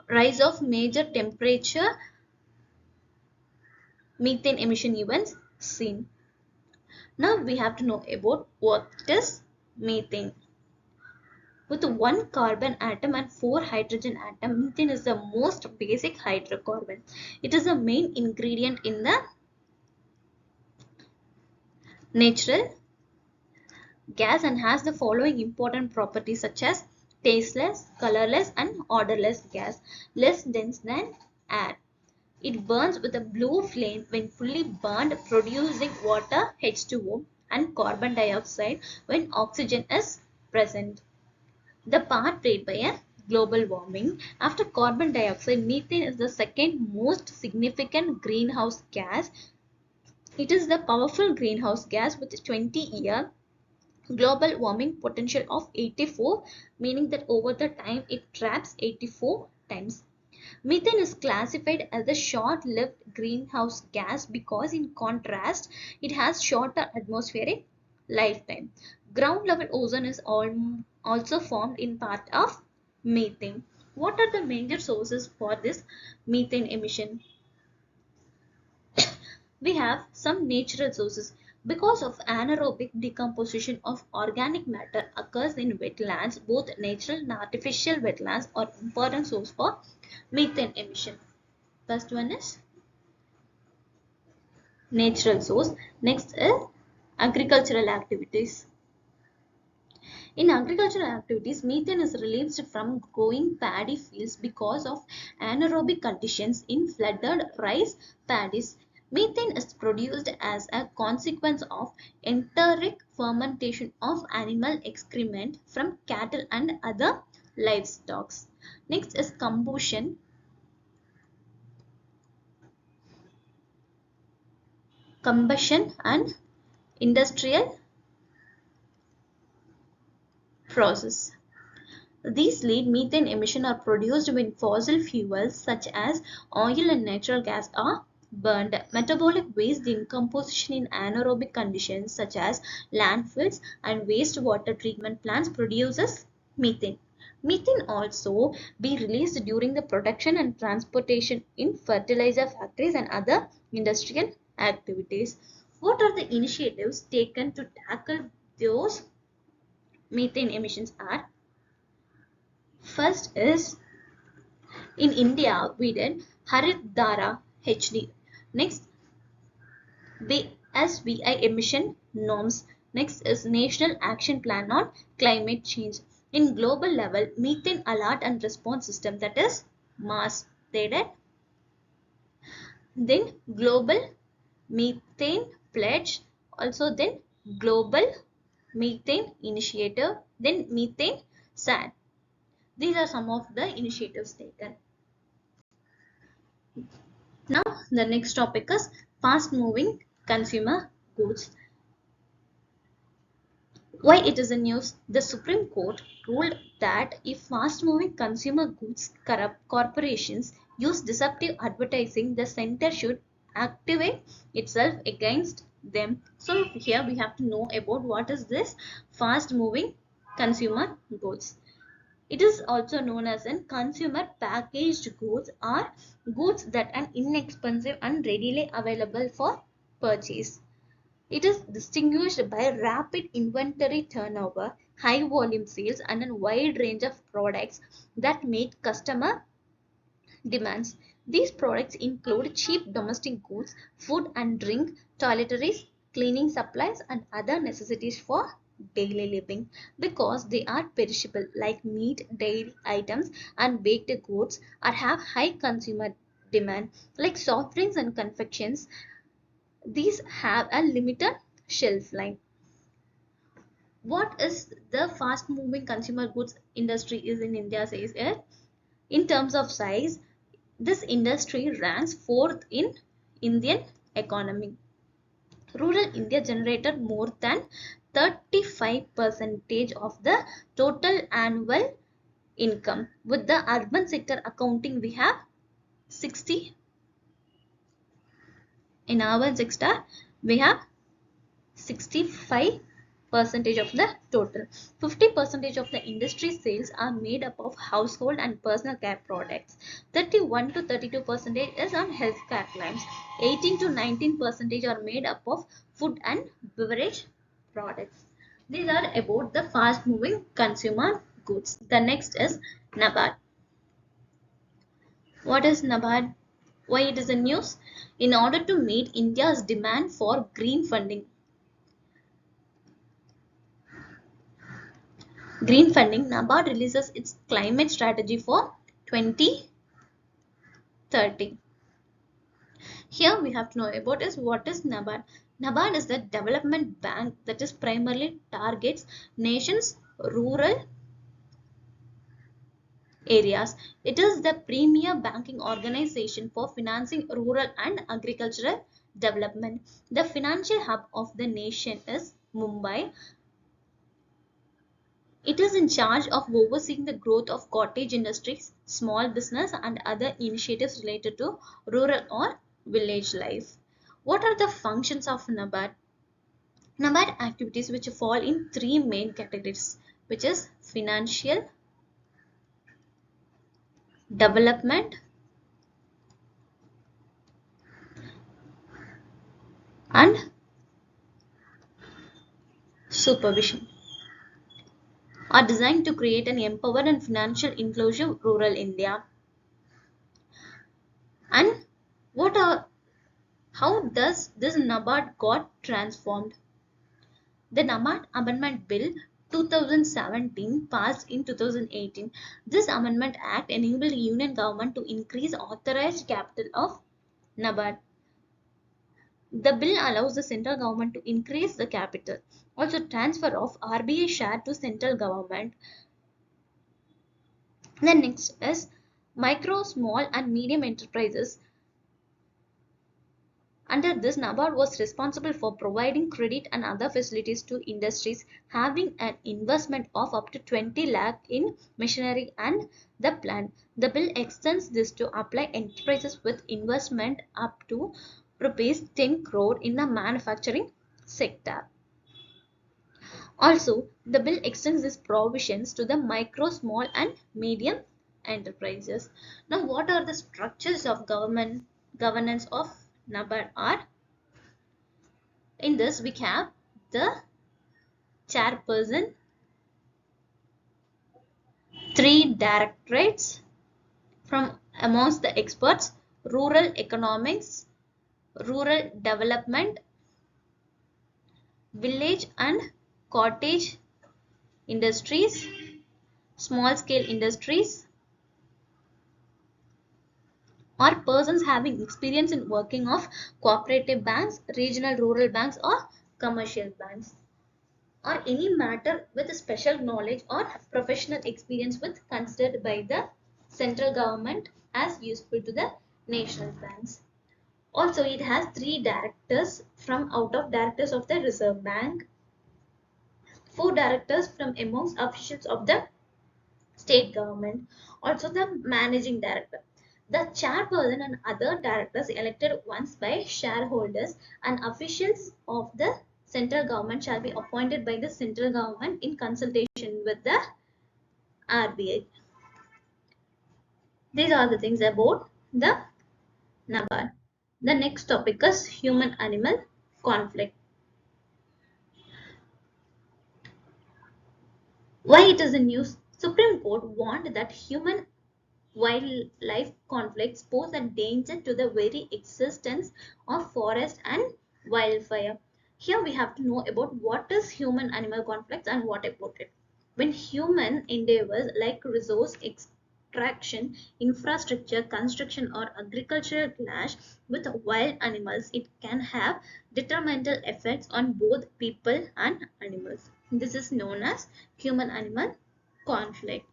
rise of major temperature methane emission events seen. Now we have to know about what is methane. With one carbon atom and four hydrogen atom, methane is the most basic hydrocarbon. It is the main ingredient in the natural gas and has the following important properties such as tasteless, colorless and odorless gas, less dense than air. It burns with a blue flame when fully burned, producing water H2O and carbon dioxide when oxygen is present. The part played by a global warming. After carbon dioxide, methane is the second most significant greenhouse gas. It is the powerful greenhouse gas with 20-year global warming potential of 84, meaning that over the time it traps 84 times. Methane is classified as a short-lived greenhouse gas because in contrast, it has shorter atmospheric lifetime. Ground-level ozone is also formed in part of methane. What are the major sources for this methane emission? We have some natural sources. Because of anaerobic decomposition of organic matter occurs in wetlands, both natural and artificial wetlands are important source for methane emission. First one is natural source. Next is agricultural activities. In agricultural activities, methane is released from growing paddy fields because of anaerobic conditions in flooded rice paddies. Methane is produced as a consequence of enteric fermentation of animal excrement from cattle and other livestock. Next is combustion and industrial process. These lead methane emission are produced when fossil fuels such as oil and natural gas are burned. Metabolic waste decomposition in anaerobic conditions such as landfills and wastewater treatment plants produces methane. Methane also be released during the production and transportation in fertilizer factories and other industrial activities. What are the initiatives taken to tackle those methane emissions are? First is in India we did Harit HD. Next SVI emission norms. Next is National Action Plan on Climate Change. In global level, methane alert and response system, that is MAS. They did. Then global methane pledge. Also then global methane initiative. Then methane SAD. These are some of the initiatives taken. Now the next topic is fast moving consumer goods. Why it is in news? The Supreme Court ruled that if fast moving consumer goods corporations use deceptive advertising, the center should activate itself against them. So here we have to know about what is this fast moving consumer goods. It is also known as an consumer packaged goods or goods that are inexpensive and readily available for purchase. It is distinguished by rapid inventory turnover, high volume sales, and a wide range of products that meet customer demands. These products include cheap domestic goods, food and drink, toiletries, cleaning supplies, and other necessities for daily living. Because they are perishable, like meat, dairy items, and baked goods, or have high consumer demand, like soft drinks and confections. These have a limited shelf life. What is the fast moving consumer goods industry is in India says it. In terms of size, this industry ranks fourth in Indian economy. Rural India generated more than 35% of the total annual income. With the urban sector accounting, we have 60. In urban sector, we have 65% of the total. 50% of the industry sales are made up of household and personal care products. 31 to 32% is on healthcare claims. 18 to 19% are made up of food and beverage products. These are about the fast moving consumer goods. The next is NABARD. What is NABARD? Why it is in news? In order to meet India's demand for green funding, NABARD releases its climate strategy for 2030. Here we have to know about is what is NABARD. NABARD is the development bank that is primarily targets nations' rural areas. It is the premier banking organization for financing rural and agricultural development. The financial hub of the nation is Mumbai. It is in charge of overseeing the growth of cottage industries, small business, and other initiatives related to rural or village life. What are the functions of NABARD? NABARD activities which fall in three main categories, which is financial, development, and supervision, are designed to create an empowered and financial inclusive rural India. And how does this NABARD got transformed? The NABARD Amendment Bill 2017 passed in 2018. This Amendment Act enabled the Union government to increase authorized capital of NABARD. The bill allows the central government to increase the capital. Also, transfer of RBI share to central government. The next is micro, small, and medium enterprises. Under this, NABARD was responsible for providing credit and other facilities to industries having an investment of up to 20 lakh in machinery and the plant. The bill extends this to apply enterprises with investment up to rupees 10 crore in the manufacturing sector. Also, the bill extends these provisions to the micro, small, and medium enterprises. Now, what are the structures of governance of NABARD are? In this, we have the chairperson, 3 directorates from amongst the experts: rural economics, rural development, village and cottage industries, small scale industries, or persons having experience in working of cooperative banks, regional rural banks, or commercial banks, or any matter with special knowledge or professional experience with considered by the central government as useful to the national banks. Also, it has 3 directors from out of directors of the Reserve Bank, 4 directors from amongst officials of the state government, also the managing director. The chairperson and other directors elected once by shareholders and officials of the central government shall be appointed by the central government in consultation with the RBI. These are the things about the NABARD. The next topic is human-animal conflict. Why it is in news? Supreme Court warned that human wildlife conflicts pose a danger to the very existence of forest and wildfire. Here we have to know about what is human animal conflicts and what about it. When human endeavors like resource extraction, infrastructure, construction, or agricultural clash with wild animals, it can have detrimental effects on both people and animals. This is known as human-animal conflict.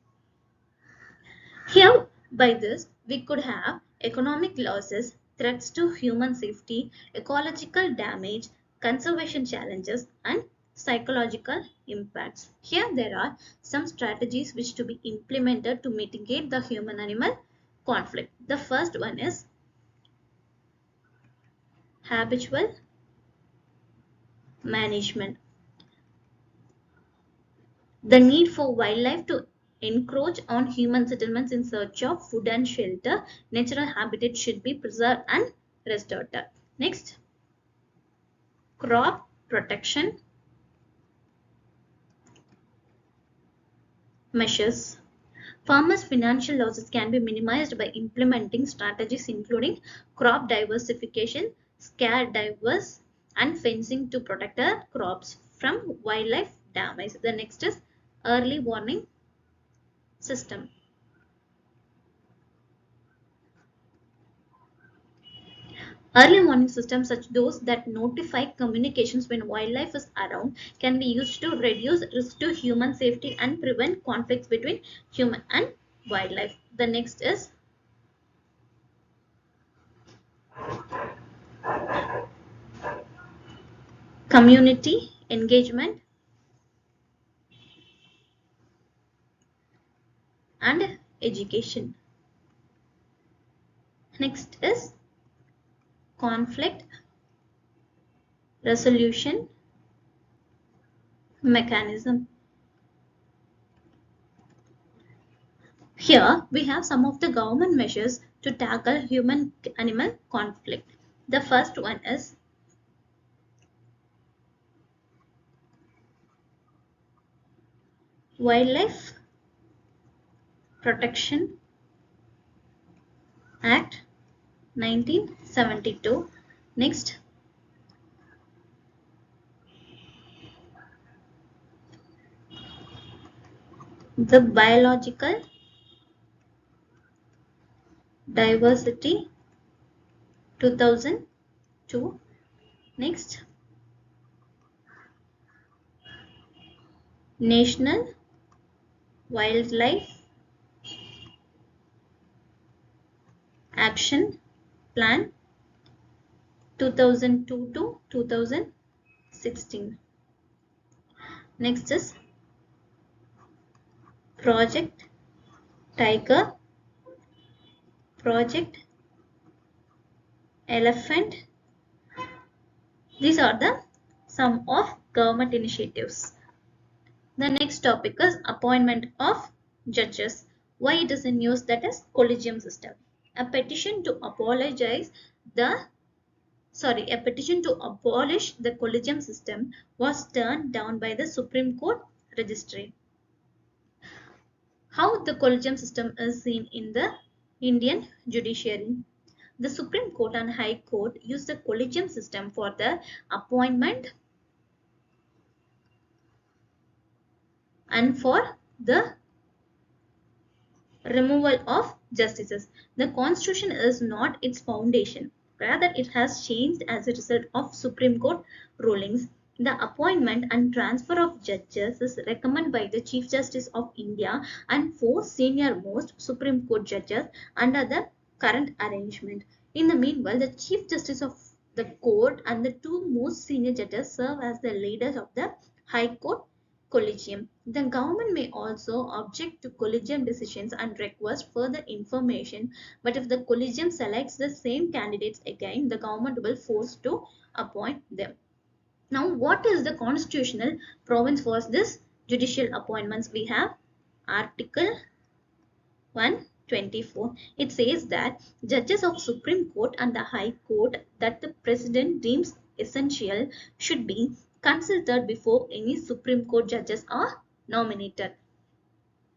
Here, by this, we could have economic losses, threats to human safety, ecological damage, conservation challenges, and psychological impacts. Here, there are some strategies which to be implemented to mitigate the human-animal conflict. The first one is habitual management. The need for wildlife to encroach on human settlements in search of food and shelter, natural habitat should be preserved and restored. Next, crop protection measures. Farmers' financial losses can be minimized by implementing strategies including crop diversification, scare divers, and fencing to protect their crops from wildlife damage. The next is early warning system. Early warning systems, such those that notify communications when wildlife is around, can be used to reduce risk to human safety and prevent conflicts between human and wildlife. The next is community engagement and education. Next is conflict resolution mechanism. Here we have some of the government measures to tackle human animal conflict. The first one is Wildlife Protection Act 1972. Next, the Biological Diversity 2002. Next, National Wildlife Action Plan 2002 to 2016. Next is Project Tiger, Project Elephant. These are the some of government initiatives. The next topic is appointment of judges. Why it is in use, that is collegium system. A petition to a petition to abolish the collegium system was turned down by the Supreme Court registry. How the collegium system is seen in the Indian judiciary. The Supreme Court and High Court use the collegium system for the appointment and for the removal of justices. The constitution is not its foundation. Rather, it has changed as a result of Supreme Court rulings. The appointment and transfer of judges is recommended by the Chief Justice of India and four senior most Supreme Court judges under the current arrangement. In the meanwhile, the Chief Justice of the court and the two most senior judges serve as the leaders of the High Court collegium. The government may also object to collegium decisions and request further information, but if the collegium selects the same candidates again, the government will force to appoint them. Now, what is the constitutional province for this judicial appointments? We have Article 124. It says that judges of Supreme Court and the High Court that the President deems essential should be consulted before any Supreme Court judges are nominated.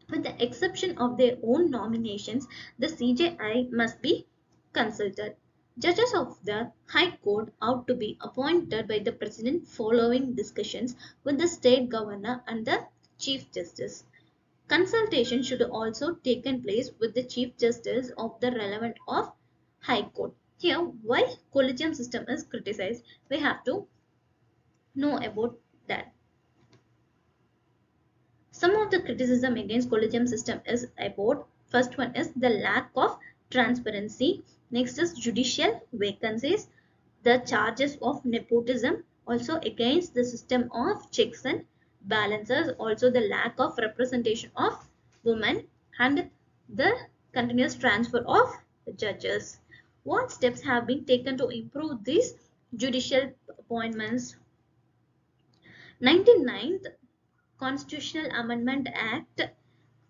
With the exception of their own nominations, the CJI must be consulted. Judges of the High Court ought to be appointed by the President following discussions with the State Governor and the Chief Justice. Consultation should also taken place with the Chief Justice of the relevant of High Court. Here, why collegium system is criticized, we have to know about that. Some of the criticism against collegium system is about, first one is the lack of transparency. Next is judicial vacancies, the charges of nepotism, also against the system of checks and balances, also the lack of representation of women, and the continuous transfer of judges. What steps have been taken to improve these judicial appointments? 99th Constitutional Amendment Act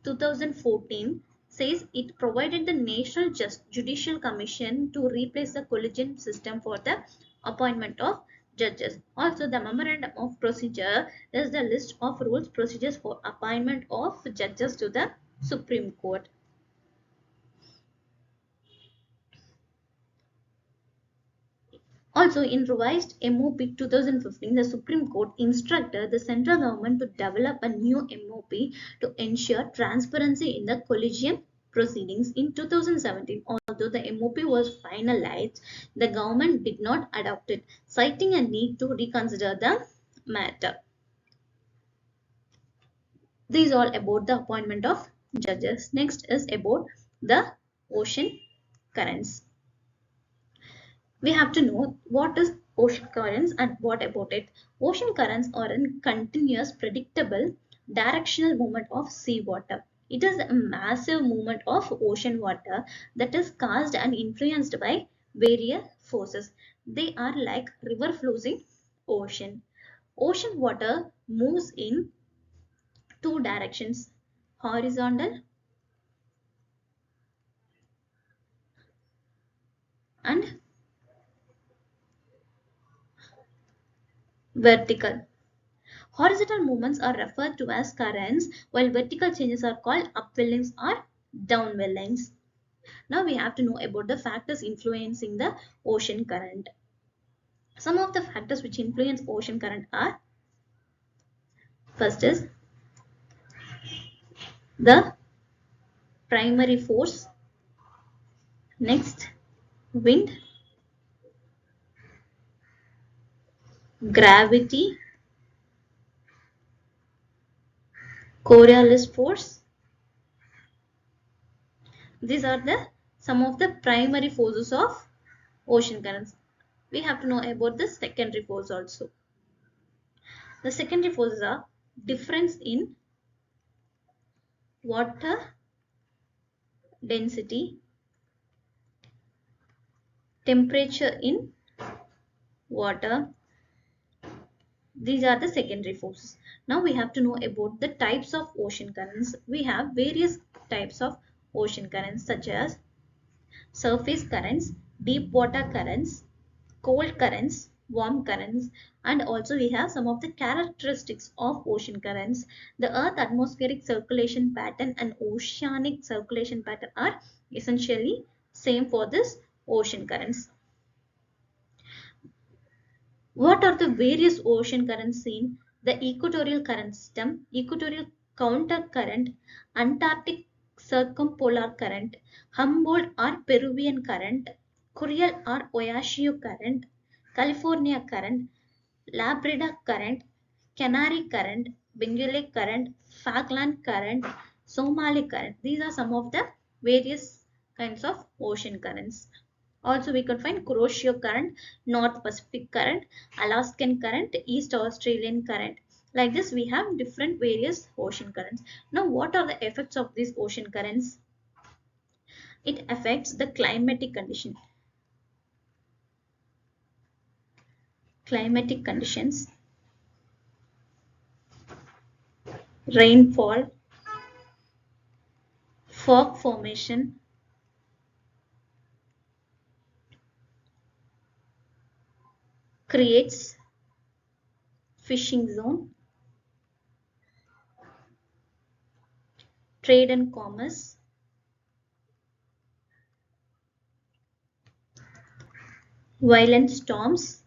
2014 says it provided the National Judicial Commission to replace the collegium system for the appointment of judges. Also, the Memorandum of Procedure is the list of rules procedures for appointment of judges to the Supreme Court. Also, in revised MOP 2015, the Supreme Court instructed the central government to develop a new MOP to ensure transparency in the collegium proceedings. In 2017, although the MOP was finalized, the government did not adopt it, citing a need to reconsider the matter. These are all about the appointment of judges. Next is about the ocean currents. We have to know what is ocean currents and what about it. Ocean currents are a continuous, predictable, directional movement of seawater. It is a massive movement of ocean water that is caused and influenced by various forces. They are like river flows in ocean. Ocean water moves in two directions, horizontal and vertical. Horizontal movements are referred to as currents, while vertical changes are called upwellings or downwellings. Now we have to know about the factors influencing the ocean current. Some of the factors which influence ocean current are, first is the primary force, next wind, gravity, Coriolis force. These are the some of the primary forces of ocean currents. We have to know about the secondary force also. The secondary forces are difference in water density, temperature in water. These are the secondary forces. Now we have to know about the types of ocean currents. We have various types of ocean currents such as surface currents, deep water currents, cold currents, warm currents, and also we have some of the characteristics of ocean currents. The earth atmospheric circulation pattern and oceanic circulation pattern are essentially same for this ocean currents. What are the various ocean currents seen? The equatorial current system, equatorial counter current, Antarctic circumpolar current, Humboldt or Peruvian current, Kuriel or Oyashi current, California current, Labrador current, Canary current, Benguela current, Falkland current, Somali current. These are some of the various kinds of ocean currents. Also, we could find Kuroshio current, North Pacific current, Alaskan current, East Australian current. Like this, we have different various ocean currents. Now, what are the effects of these ocean currents? It affects the climatic condition. Climatic conditions, rainfall, fog formation, creates fishing zone, trade and commerce, violent storms.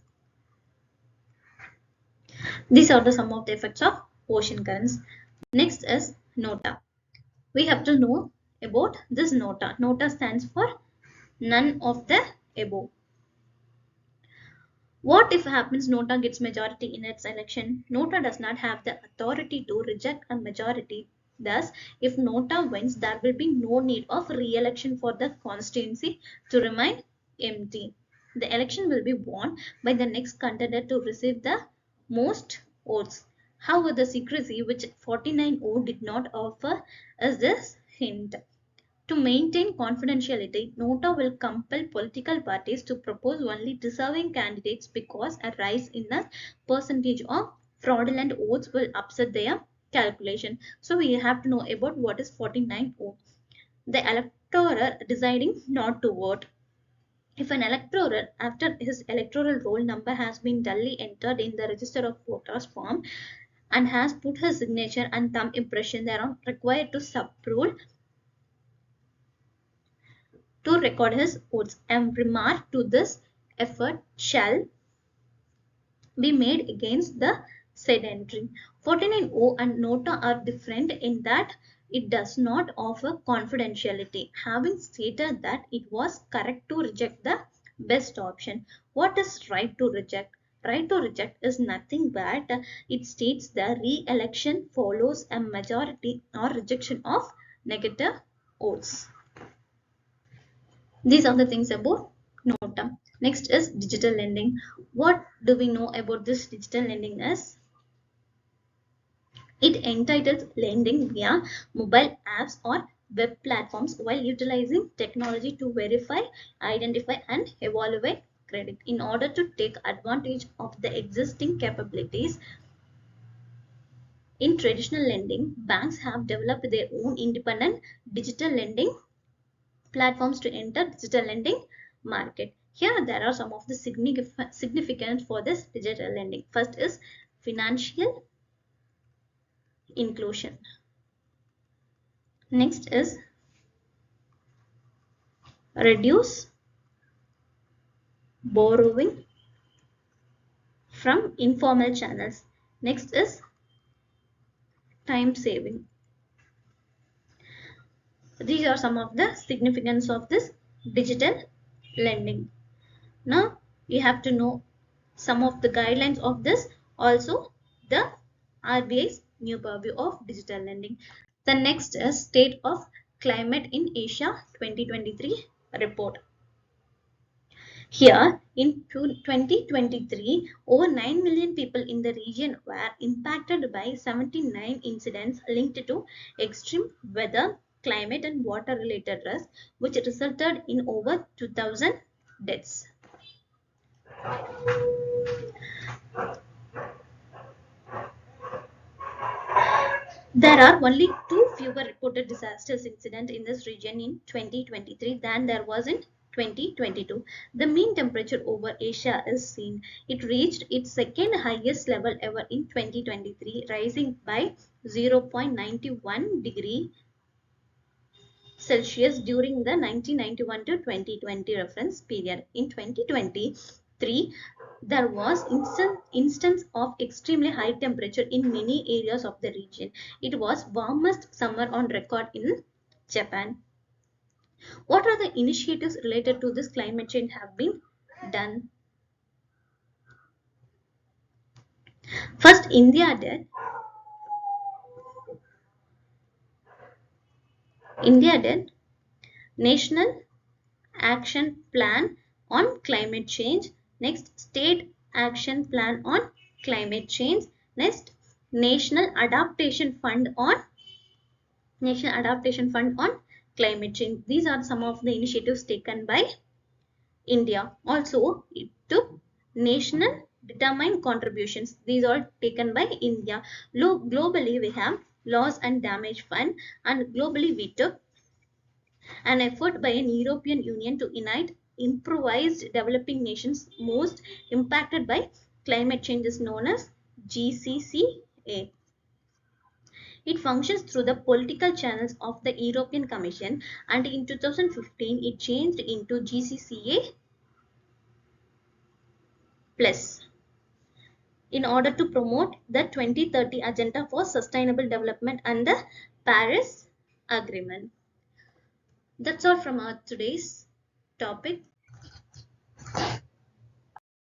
These are the some of the effects of ocean currents. Next is nota. We have to know about this nota. Nota stands for none of the above. What if happens Nota gets majority in its election? Nota does not have the authority to reject a majority. Thus, if Nota wins, there will be no need of re-election for the constituency to remain empty. The election will be won by the next contender to receive the most votes. However, the secrecy which 49O did not offer is this hint. To maintain confidentiality, Nota will compel political parties to propose only deserving candidates because a rise in the percentage of fraudulent votes will upset their calculation. So we have to know about what is 49O. The electoral deciding not to vote. If an electoral, after his electoral roll number has been duly entered in the register of voters form and has put his signature and thumb impression, they are required to subrule to record his votes. And remark to this effort shall be made against the said entry. 49O and Nota are different in that it does not offer confidentiality, having stated that it was correct to reject the best option. What is right to reject? Right to reject is nothing but it states the re-election follows a majority or rejection of negative votes. These are the things about Nota. Next is digital lending. What do we know about this digital lending is it entitles lending via mobile apps or web platforms while utilizing technology to verify, identify and evaluate credit. In order to take advantage of the existing capabilities in traditional lending, banks have developed their own independent digital lending platforms to enter digital lending market. Here there are some of the significant for this digital lending. First is financial inclusion. Next is reduce borrowing from informal channels. Next is time saving. These are some of the significance of this digital lending. Now you have to know some of the guidelines of this, also the RBI's new purview of digital lending. The next is State of Climate in Asia 2023 report. Here in 2023, over 9 million people in the region were impacted by 79 incidents linked to extreme weather, climate and water related risks, which resulted in over 2,000 deaths. There are only fewer reported disasters incidents in this region in 2023 than there was in 2022. The mean temperature over Asia is seen. It reached its second highest level ever in 2023, rising by 0.91 degree Celsius during the 1991 to 2020 reference period. In 2023, there was instance of extremely high temperature in many areas of the region. It was warmest summer on record in Japan. What are the initiatives related to this climate change have been done? First, India did National Action Plan on Climate Change. Next, State Action Plan on Climate Change. Next, National Adaptation Fund on Climate Change. These are some of the initiatives taken by India. Also, it took national determined contributions. These are taken by India. Globally, we have Loss and Damage Fund, and globally we took an effort by an European Union to unite improvised developing nations most impacted by climate change is known as GCCA. It functions through the political channels of the European Commission, and in 2015 it changed into GCCA plus in order to promote the 2030 Agenda for Sustainable Development and the Paris Agreement. That's all from our today's topic.